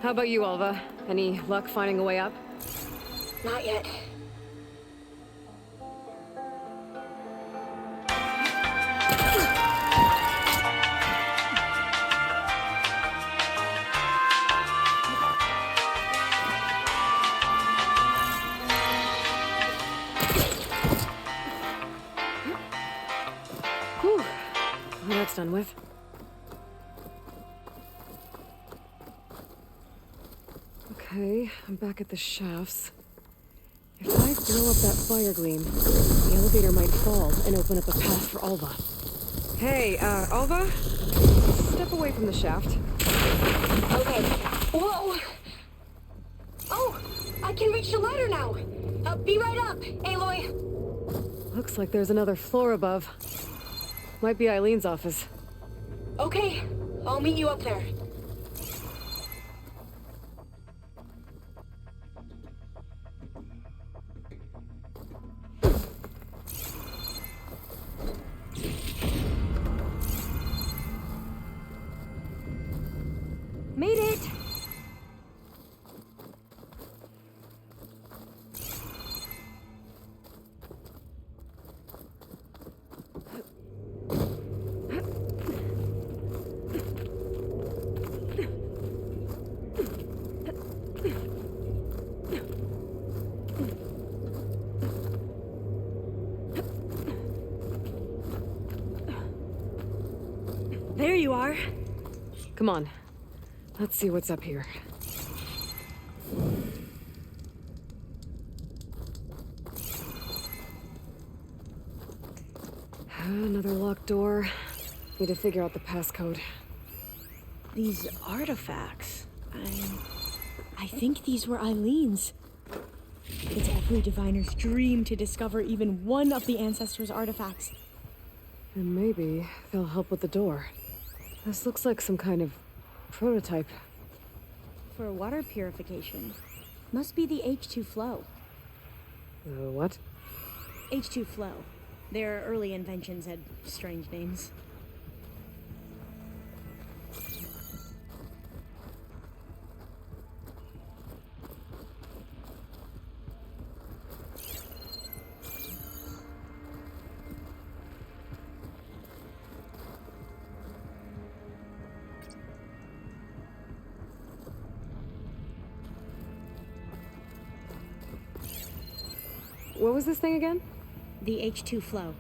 How about you, Alva? Any luck finding a way up? Not yet. Whew. Well, that's done with. Okay, I'm back at the shafts. If I blow up that fire gleam, the elevator might fall and open up a path for Alva. Hey, Alva? Step away from the shaft. Okay. Whoa! Oh! I can reach the ladder now! Be right up, Aloy! Looks like there's another floor above. Might be Eileen's office. Okay, I'll meet you up there. Made it! There you are. Come on. Let's see what's up here. Another locked door. Need to figure out the passcode. These artifacts. I think these were Eileen's. It's every diviner's dream to discover even one of the ancestors' artifacts. And maybe they'll help with the door. This looks like some kind of prototype. For water purification. Must be the H2 flow. What? H2 flow. Their early inventions had strange names. What was this thing again? The H2 flow.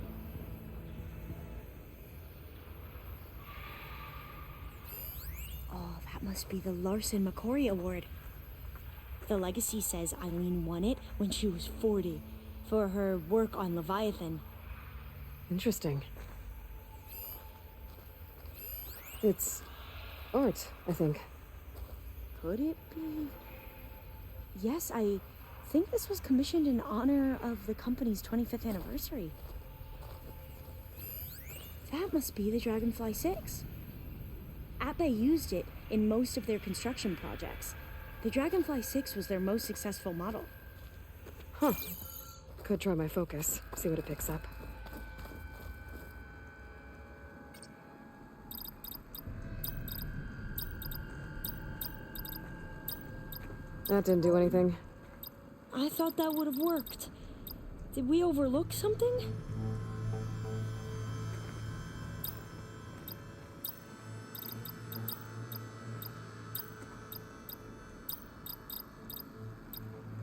Oh, that must be the Larson McCory Award. The legacy says Eileen won it when she was 40 for her work on Leviathan. Interesting. It's art, I think. Could it be? Yes, I think this was commissioned in honor of the company's 25th anniversary. That must be the Dragonfly 6. Atbay used it in most of their construction projects. The Dragonfly 6 was their most successful model. Huh. Could try my focus, see what it picks up. That didn't do anything. I thought that would have worked. Did we overlook something?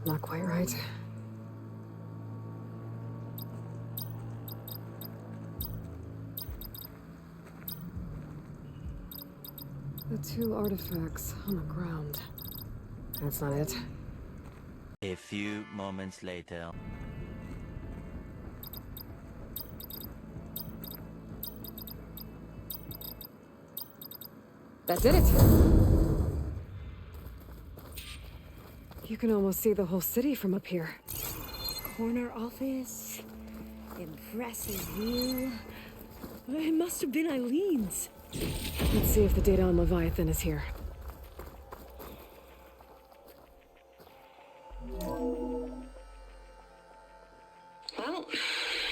Not quite right. The two artifacts on the ground. That's not it. A few moments later. That did it! You can almost see the whole city from up here. Corner office. Impressive view. It must have been Eileen's. Let's see if the data on Leviathan is here. Well,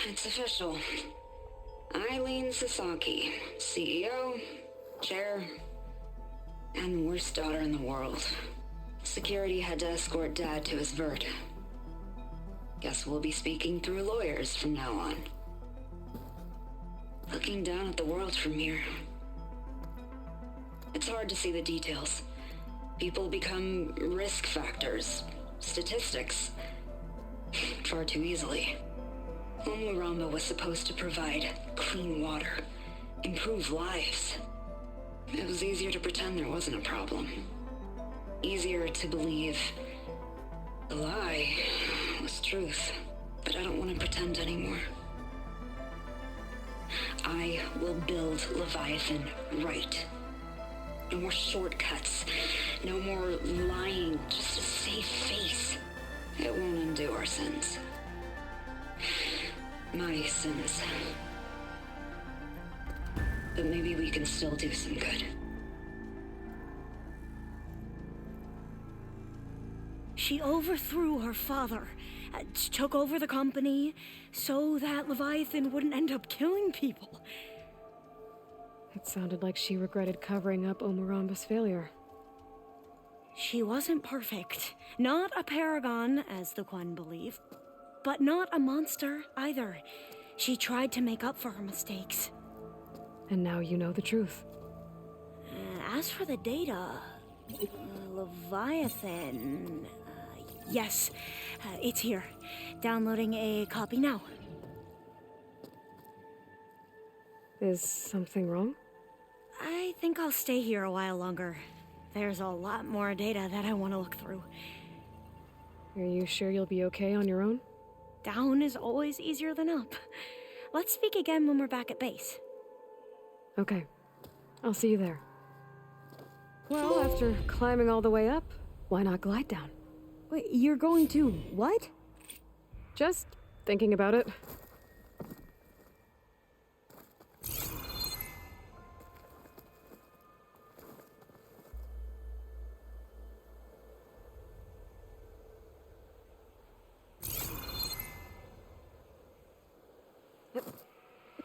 it's It's official. Eileen Sasaki, CEO, chair, and worst daughter in the world. Security had to escort Dad to his vert. Guess we'll be speaking through lawyers from now on. Looking down at the world from here. It's hard to see the details. People become risk factors, statistics, far too easily. Omuramba was supposed to provide clean water, improve lives. It was easier to pretend there wasn't a problem. Easier to believe the lie was truth. But I don't want to pretend anymore. I will build Leviathan right. No more shortcuts. No more lying just to save face. It won't undo our sins. My sins. But maybe we can still do some good. She overthrew her father, took over the company, so that Leviathan wouldn't end up killing people. It sounded like she regretted covering up Omuramba's failure. She wasn't perfect. Not a paragon, as the Quan believe. But not a monster, either. She tried to make up for her mistakes. And now you know the truth. As for the data... Leviathan... yes, it's here. Downloading a copy now. Is something wrong? I think I'll stay here a while longer. There's a lot more data that I want to look through. Are you sure you'll be okay on your own? Down is always easier than up. Let's speak again when we're back at base. Okay. I'll see you there. Well, after climbing all the way up, why not glide down? Wait, you're going to what? Just thinking about it.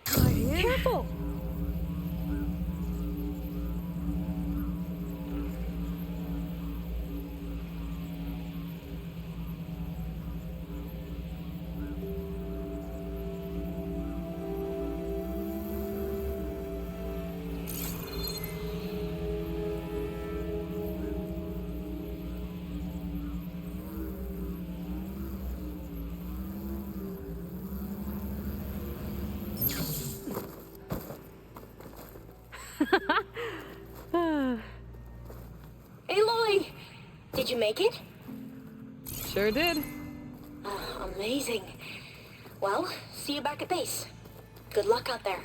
Careful! Aloy! Did you make it? Sure did. Amazing. Well, see you back at base. Good luck out there.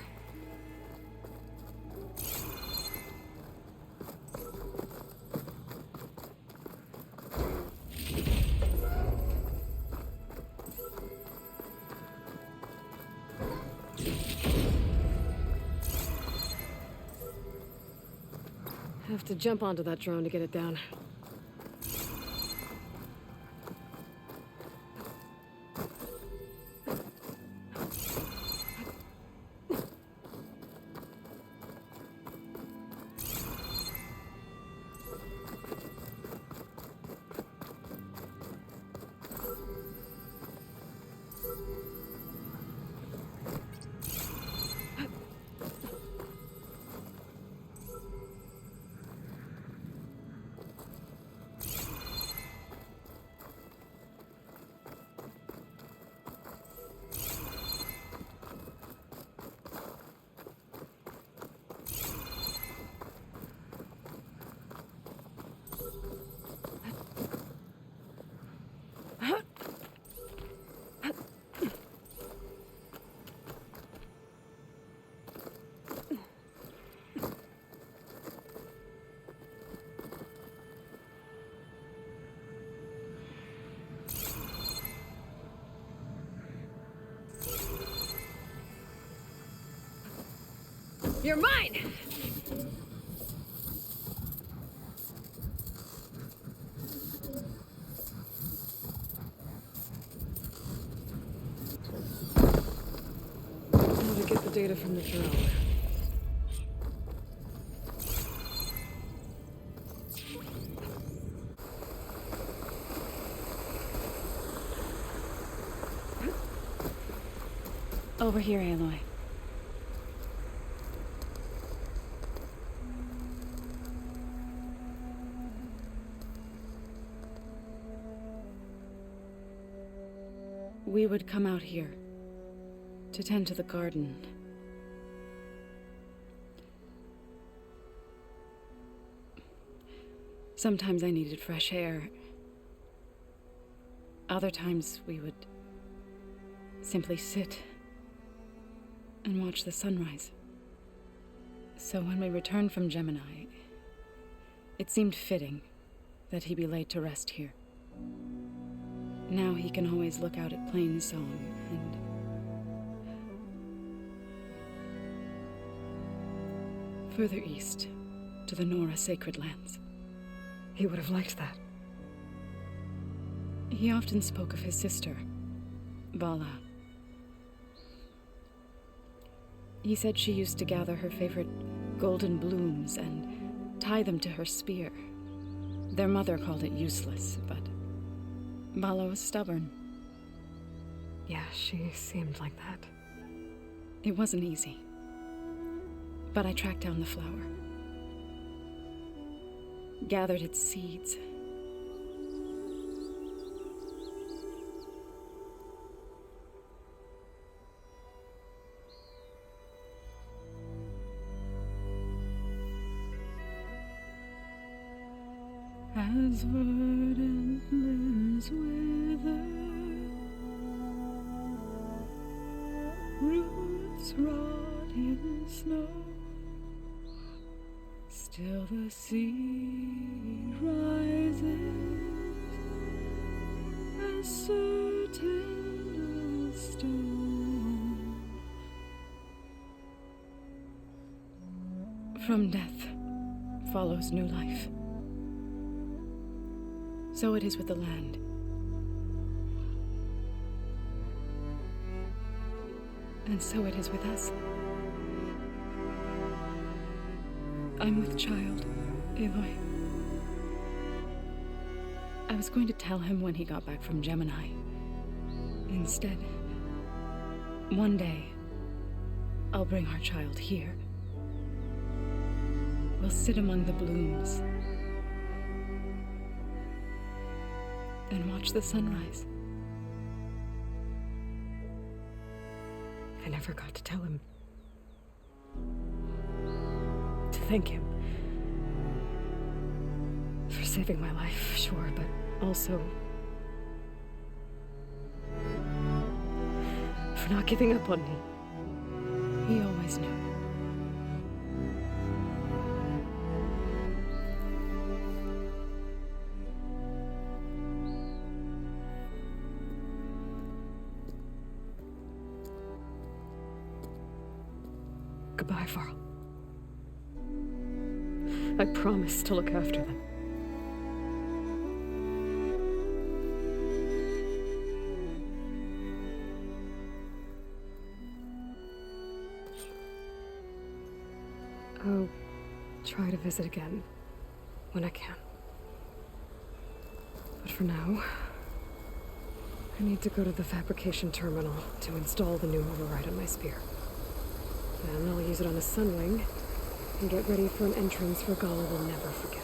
Have to jump onto that drone to get it down. You're mine! data from the drone. Over here, Aloy. We would come out here to tend to the garden. Sometimes I needed fresh air. Other times we would simply sit and watch the sunrise. So when we returned from Gemini, it seemed fitting that he be laid to rest here. Now he can always look out at Plainsong and... further east, to the Nora sacred lands. He would have liked that. He often spoke of his sister, Vala. He said she used to gather her favorite golden blooms and tie them to her spear. Their mother called it useless, but Vala was stubborn. Yeah, she seemed like that. It wasn't easy. But I tracked down the flower. Gathered its seeds. As verdant limbs wither, roots rot in snow, still the sea rises, as certain as stone. From death follows new life. So it is with the land. And so it is with us. I'm with child, Aloy. I was going to tell him when he got back from Gemini. Instead, one day, I'll bring our child here. We'll sit among the blooms and watch the sunrise. I never got to tell him. To thank him. For saving my life, sure, but also for not giving up on me. He always knew. Goodbye, Varl. I promise to look after them. I'll try to visit again when I can. But for now, I need to go to the fabrication terminal to install the new override on my spear. Then I'll use it on a sunwing and get ready for an entrance Regala will never forget.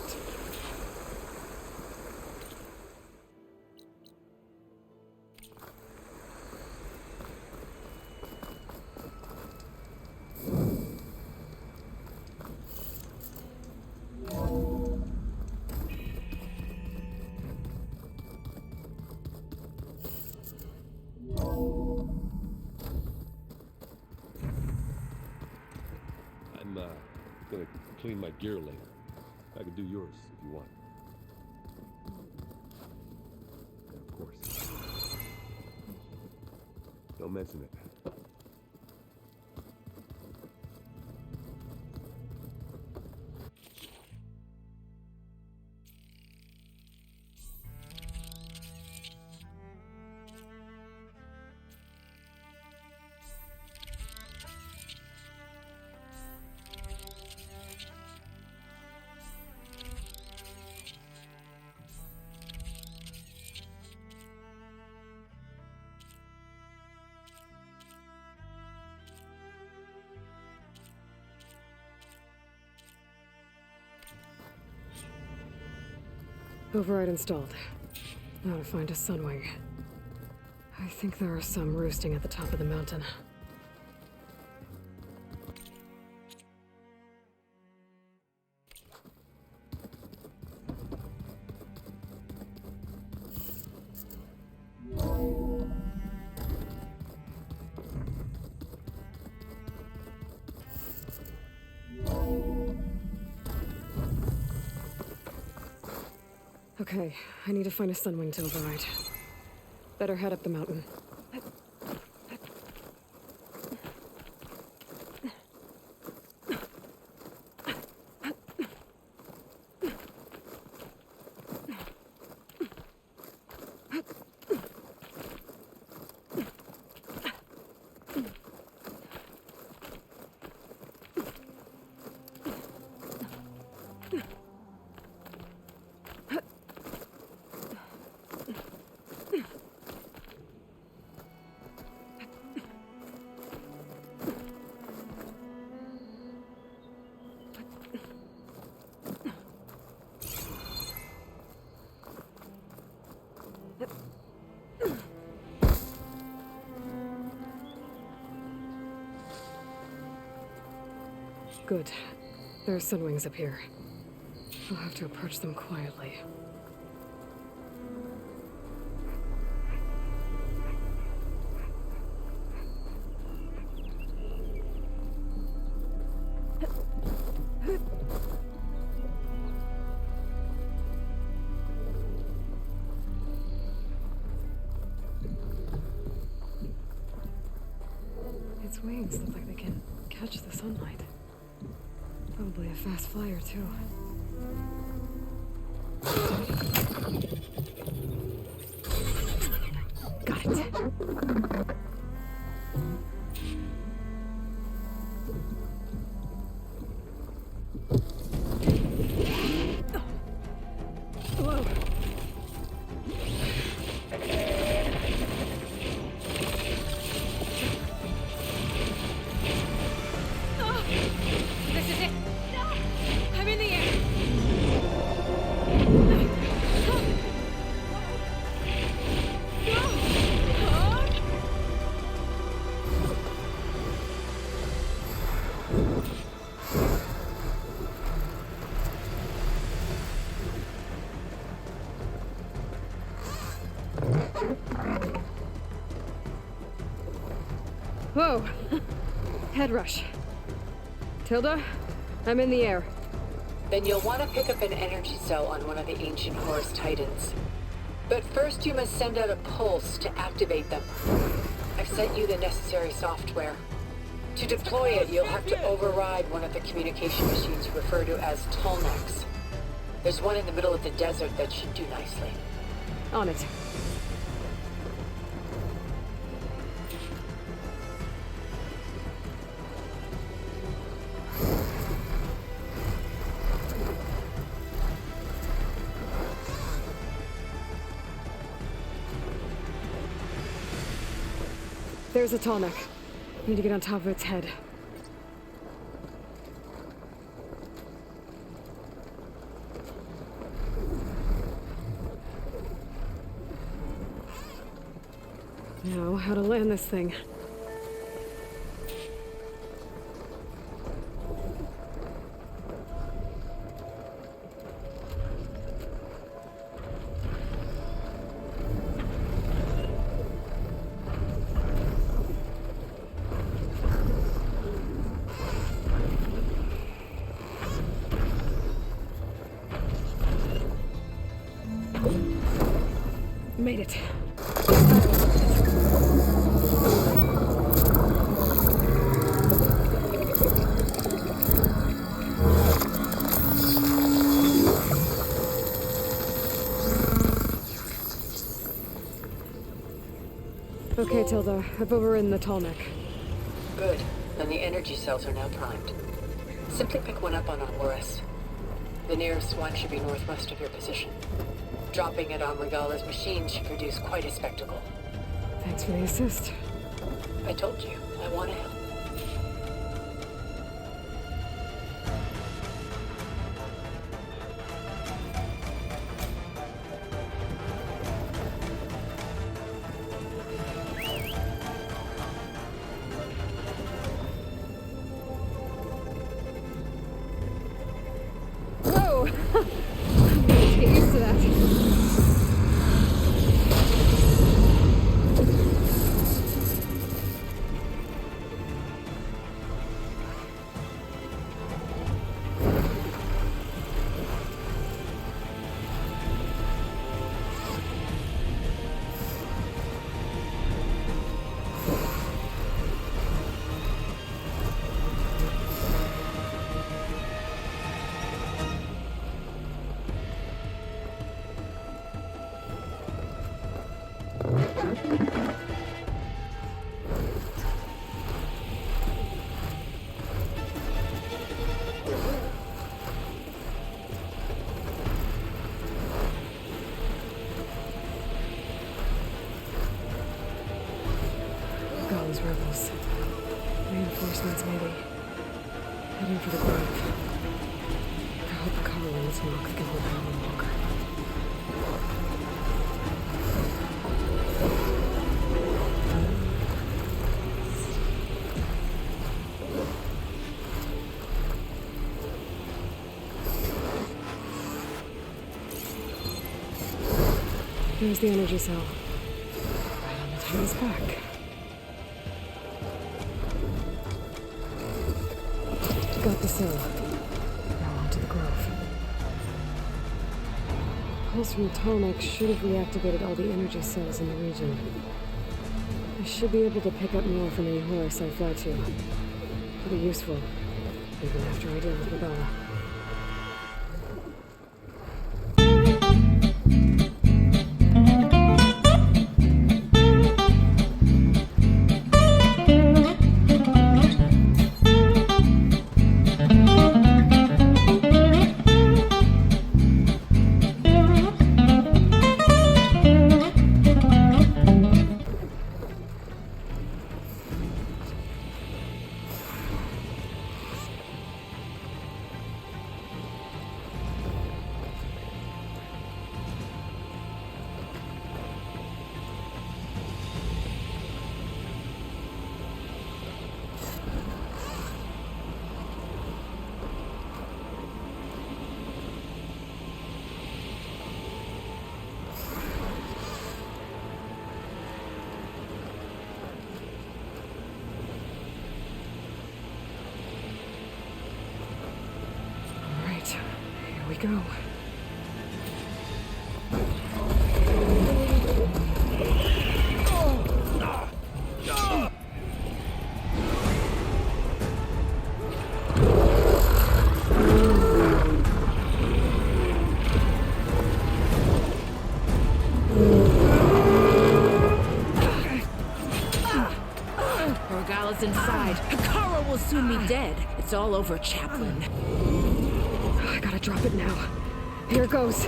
Gonna clean my gear later. I can do yours if you want. Yeah, of course. Don't mention it. Override installed. Now to find a sunwing. I think there are some roosting at the top of the mountain. Okay, I need to find a sunwing to override. Better head up the mountain. Good. There are sunwings up here. I'll have to approach them quietly. Its wings look like they can catch the sunlight. Probably a fast flyer, too. Got it. Whoa. This is it. I'm in the air. Whoa! Head rush. Tilda, I'm in the air. Then you'll want to pick up an energy cell on one of the ancient Horus Titans. But first you must send out a pulse to activate them. I've sent you the necessary software. To deploy it, you'll have to override one of the communication machines referred to as Tolnecs. There's one in the middle of the desert that should do nicely. On it. There's a Tolnec. Need to get on top of its head. Now, how to land this thing. Made it. Okay, Tilda. I've overridden the Tolnec. Good. Then the energy cells are now primed. Simply pick one up on Horus. The nearest one should be northwest of your position. Dropping it on Regala's machine should produce quite a spectacle. Thanks for the assist. I told you, I want to help. those rebels. Reinforcements, maybe. Heading for the grove. I hope Hikaru and his mock can hold out any longer. There's the energy cell. Right on the time's back. Got the cell. Now on to the grove. Pulse from the Tonic should have reactivated all the energy cells in the region. I should be able to pick up more from any horse I fly to. It'll be useful, even after I deal with Rebella. Here we go. Morgala's inside. Hikaru will soon be dead. It's all over, Chaplain. I gotta drop it now. Here goes.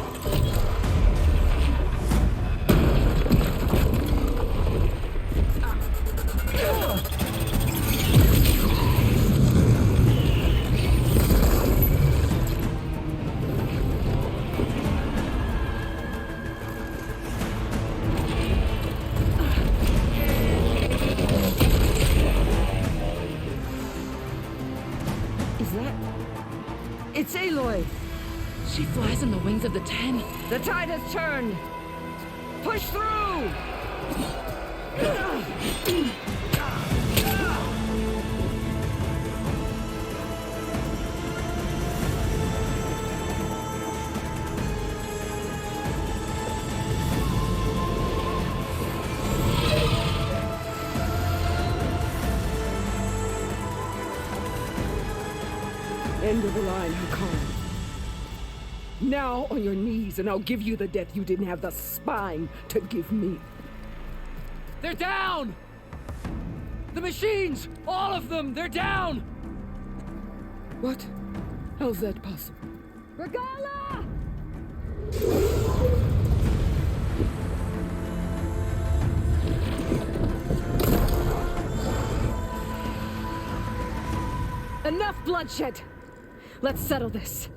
It's Aloy! She flies on the wings of the Ten. The tide has turned! Push through! End of the line, Hikaru. Now on your knees, and I'll give you the death you didn't have the spine to give me. They're down! The machines! All of them! They're down! What? How's that possible? Regala! Enough bloodshed! Let's settle this.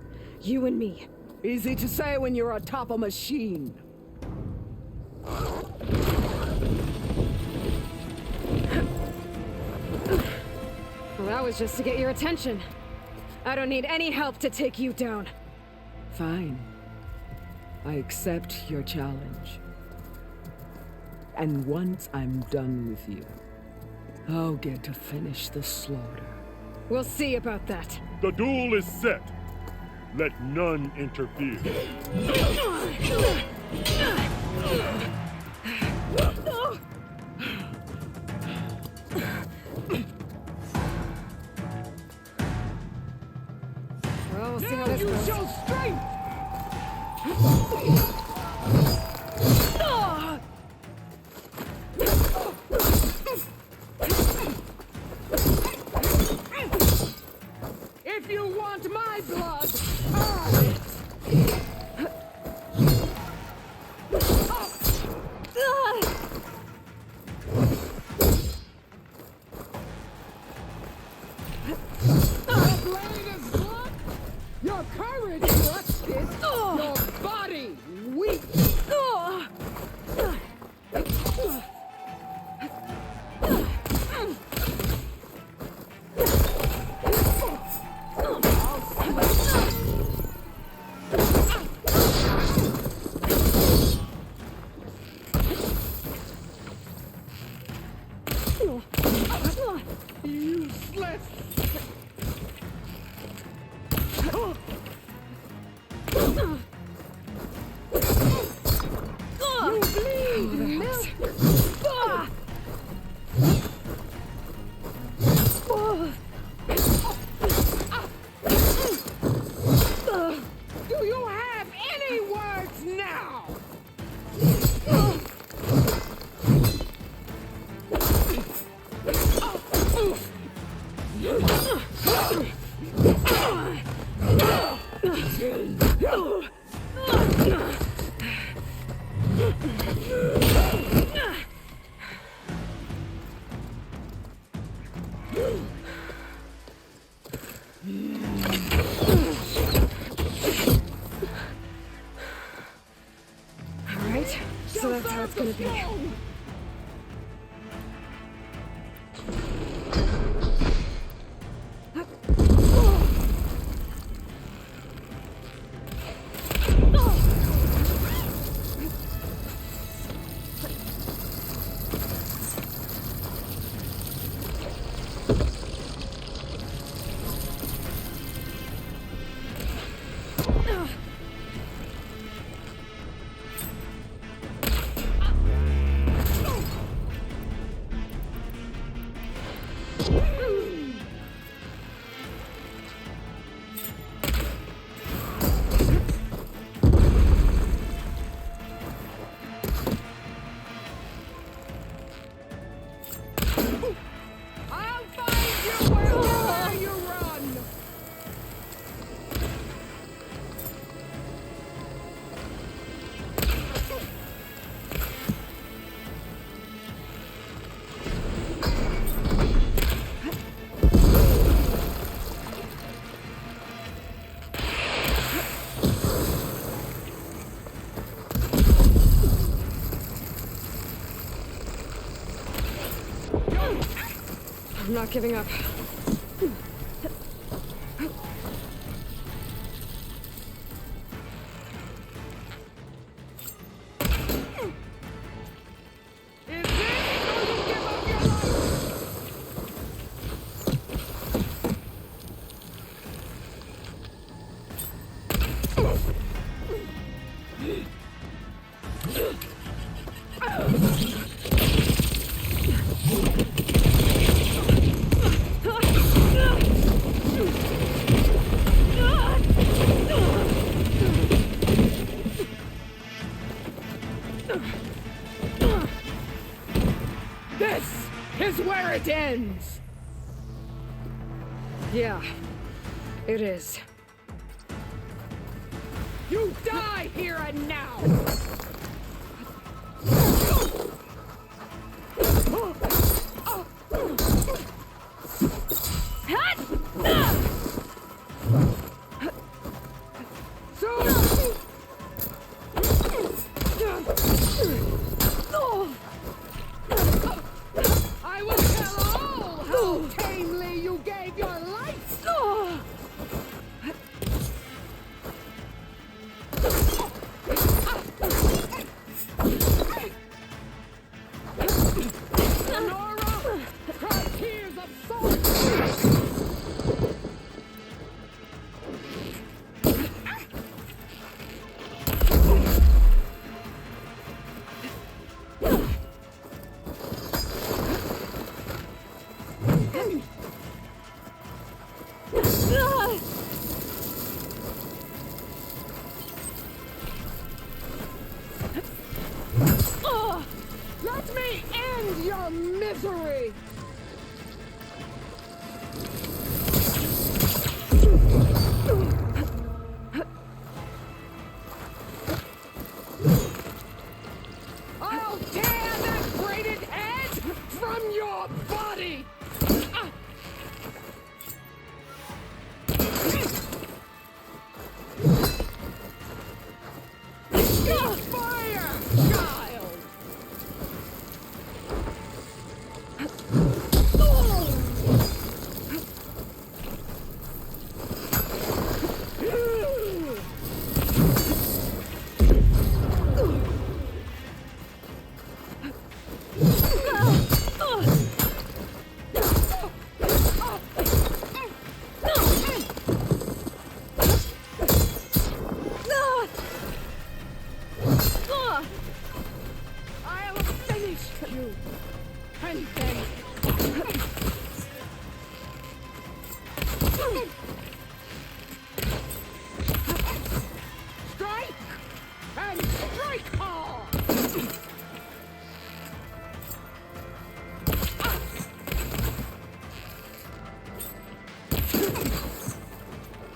You and me. Easy to say when you're on top of a machine. Well, that was just to get your attention. I don't need any help to take you down. Fine. I accept your challenge. And once I'm done with you, I'll get to finish the slaughter. We'll see about that. The duel is set. Let none interfere. Well, we'll see how this goes. Use your strength! If you want my blood, earn it! I'll find you wherever you run! I'm not giving up. This is where it ends! Yeah, it is. You die here and now! I will tell all how tamely you gave your life! Sonora, cry tears of sorrow! Let me end your misery! I'll tear that braided head from your body! Fire, child! I'll finish you, and then strike and strike hard.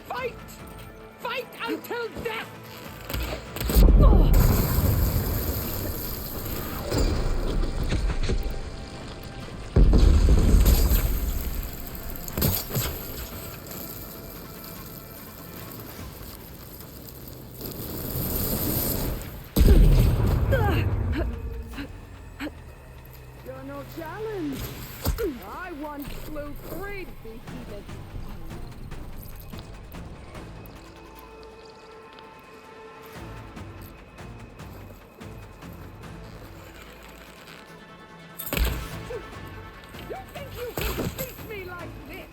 Fight! Fight until death! You're no challenge. I once slew 3 behemoths. You think you can beat me like this?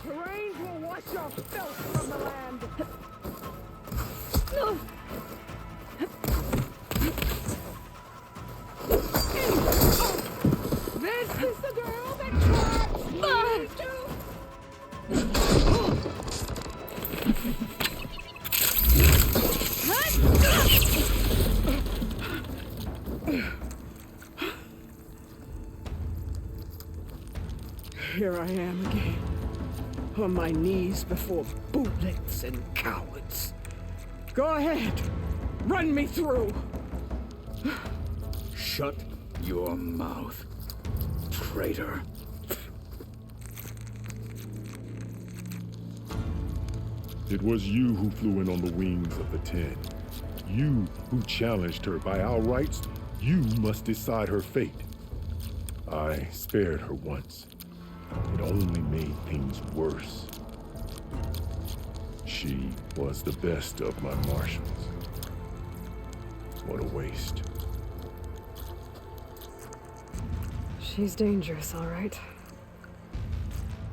Terrains will wash your filth from the land. No. Here I am again, on my knees before bootlicks and cowards. Go ahead, run me through. Shut your mouth, traitor. It was you who flew in on the wings of the 10. You who challenged her by our rights. You must decide her fate. I spared her once. It only made things worse. She was the best of my marshals. What a waste. She's dangerous, all right.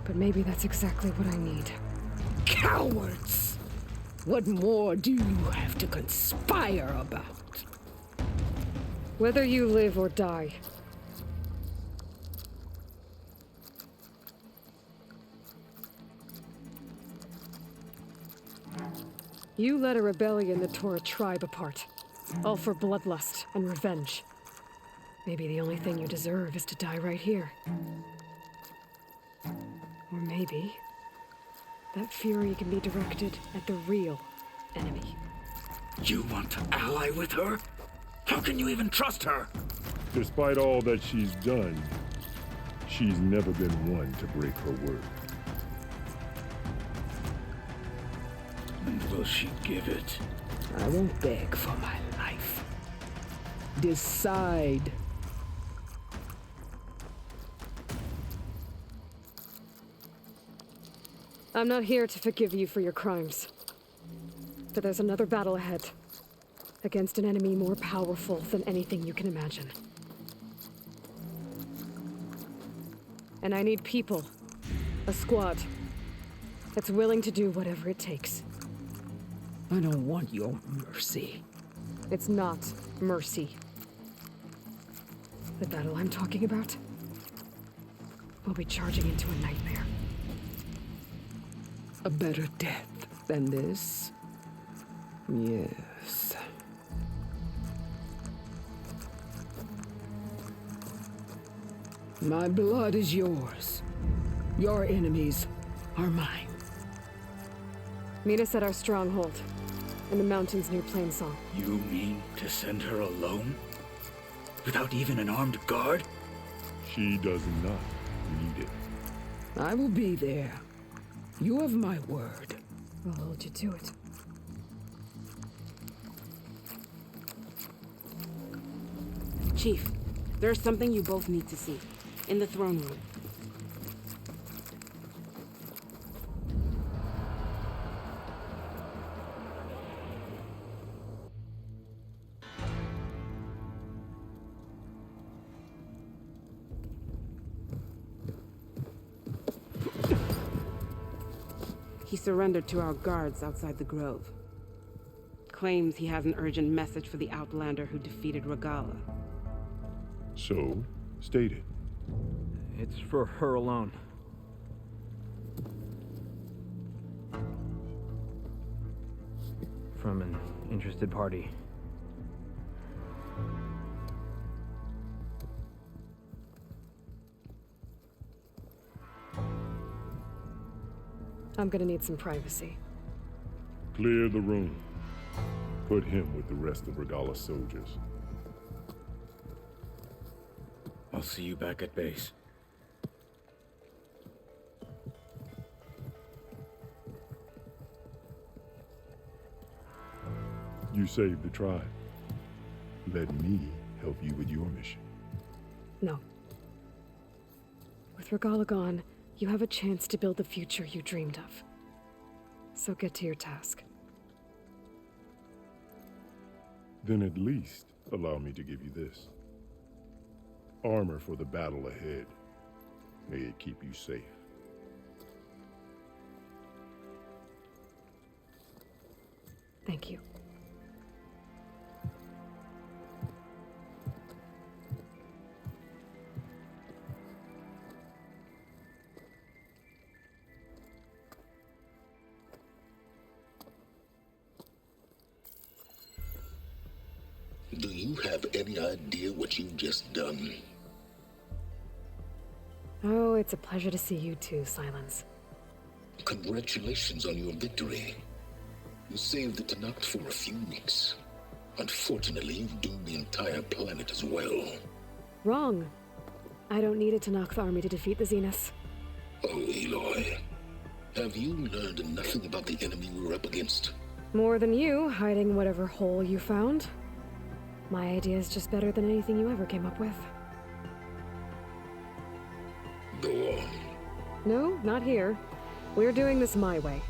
But maybe that's exactly what I need. Cowards! What more do you have to conspire about? Whether you live or die. You led a rebellion that tore a tribe apart. All for bloodlust and revenge. Maybe the only thing you deserve is to die right here. Or maybe that fury can be directed at the real enemy. You want to ally with her? How can you even trust her? Despite all that she's done, she's never been one to break her word. And will she give it? I won't beg for my life. Decide. I'm not here to forgive you for your crimes. But there's another battle ahead. Against an enemy more powerful than anything you can imagine. And I need people. A squad. That's willing to do whatever it takes. I don't want your mercy. It's not mercy. The battle I'm talking about will be charging into a nightmare. A better death than this? Yes. My blood is yours. Your enemies are mine. Meet us at our stronghold, in the mountains near Plainsong. You mean to send her alone? Without even an armed guard? She does not need it. I will be there. You have my word. I'll hold you to it. Chief, there's something you both need to see. In the throne room. He surrendered to our guards outside the grove. Claims he has an urgent message for the Outlander who defeated Regala. So, state it. It's for her alone. From an interested party. I'm gonna need some privacy. Clear the room. Put him with the rest of Regala's soldiers. I'll see you back at base. You saved the tribe. Let me help you with your mission. No. With Regala gone, you have a chance to build the future you dreamed of. So get to your task. Then at least allow me to give you this. Armor for the battle ahead. May it keep you safe. Thank you. Do you have any idea what you've just done? Oh, it's a pleasure to see you too, Silence. Congratulations on your victory. You saved the Tanakh for a few weeks. Unfortunately, you've doomed the entire planet as well. Wrong. I don't need a Tanakh army to defeat the Zeniths. Oh, Aloy. Have you learned nothing about the enemy we're up against? More than you, hiding whatever hole you found. My idea is just better than anything you ever came up with. Go on. No, not here. We're doing this my way.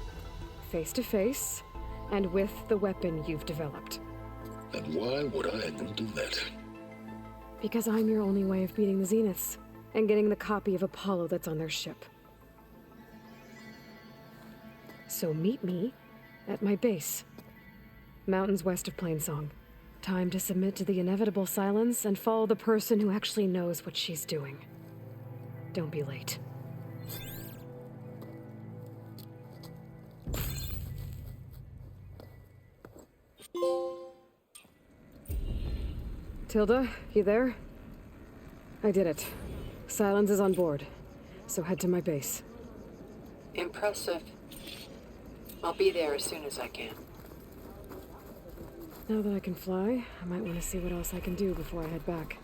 Face to face, and with the weapon you've developed. And why would I agree to that? Because I'm your only way of beating the Zeniths, and getting the copy of Apollo that's on their ship. So meet me at my base. Mountains west of Plainsong. Time to submit to the inevitable silence and follow the person who actually knows what she's doing. Don't be late. Tilda, you there? I did it. Silence is on board, so head to my base. Impressive. I'll be there as soon as I can. Now that I can fly, I might want to see what else I can do before I head back.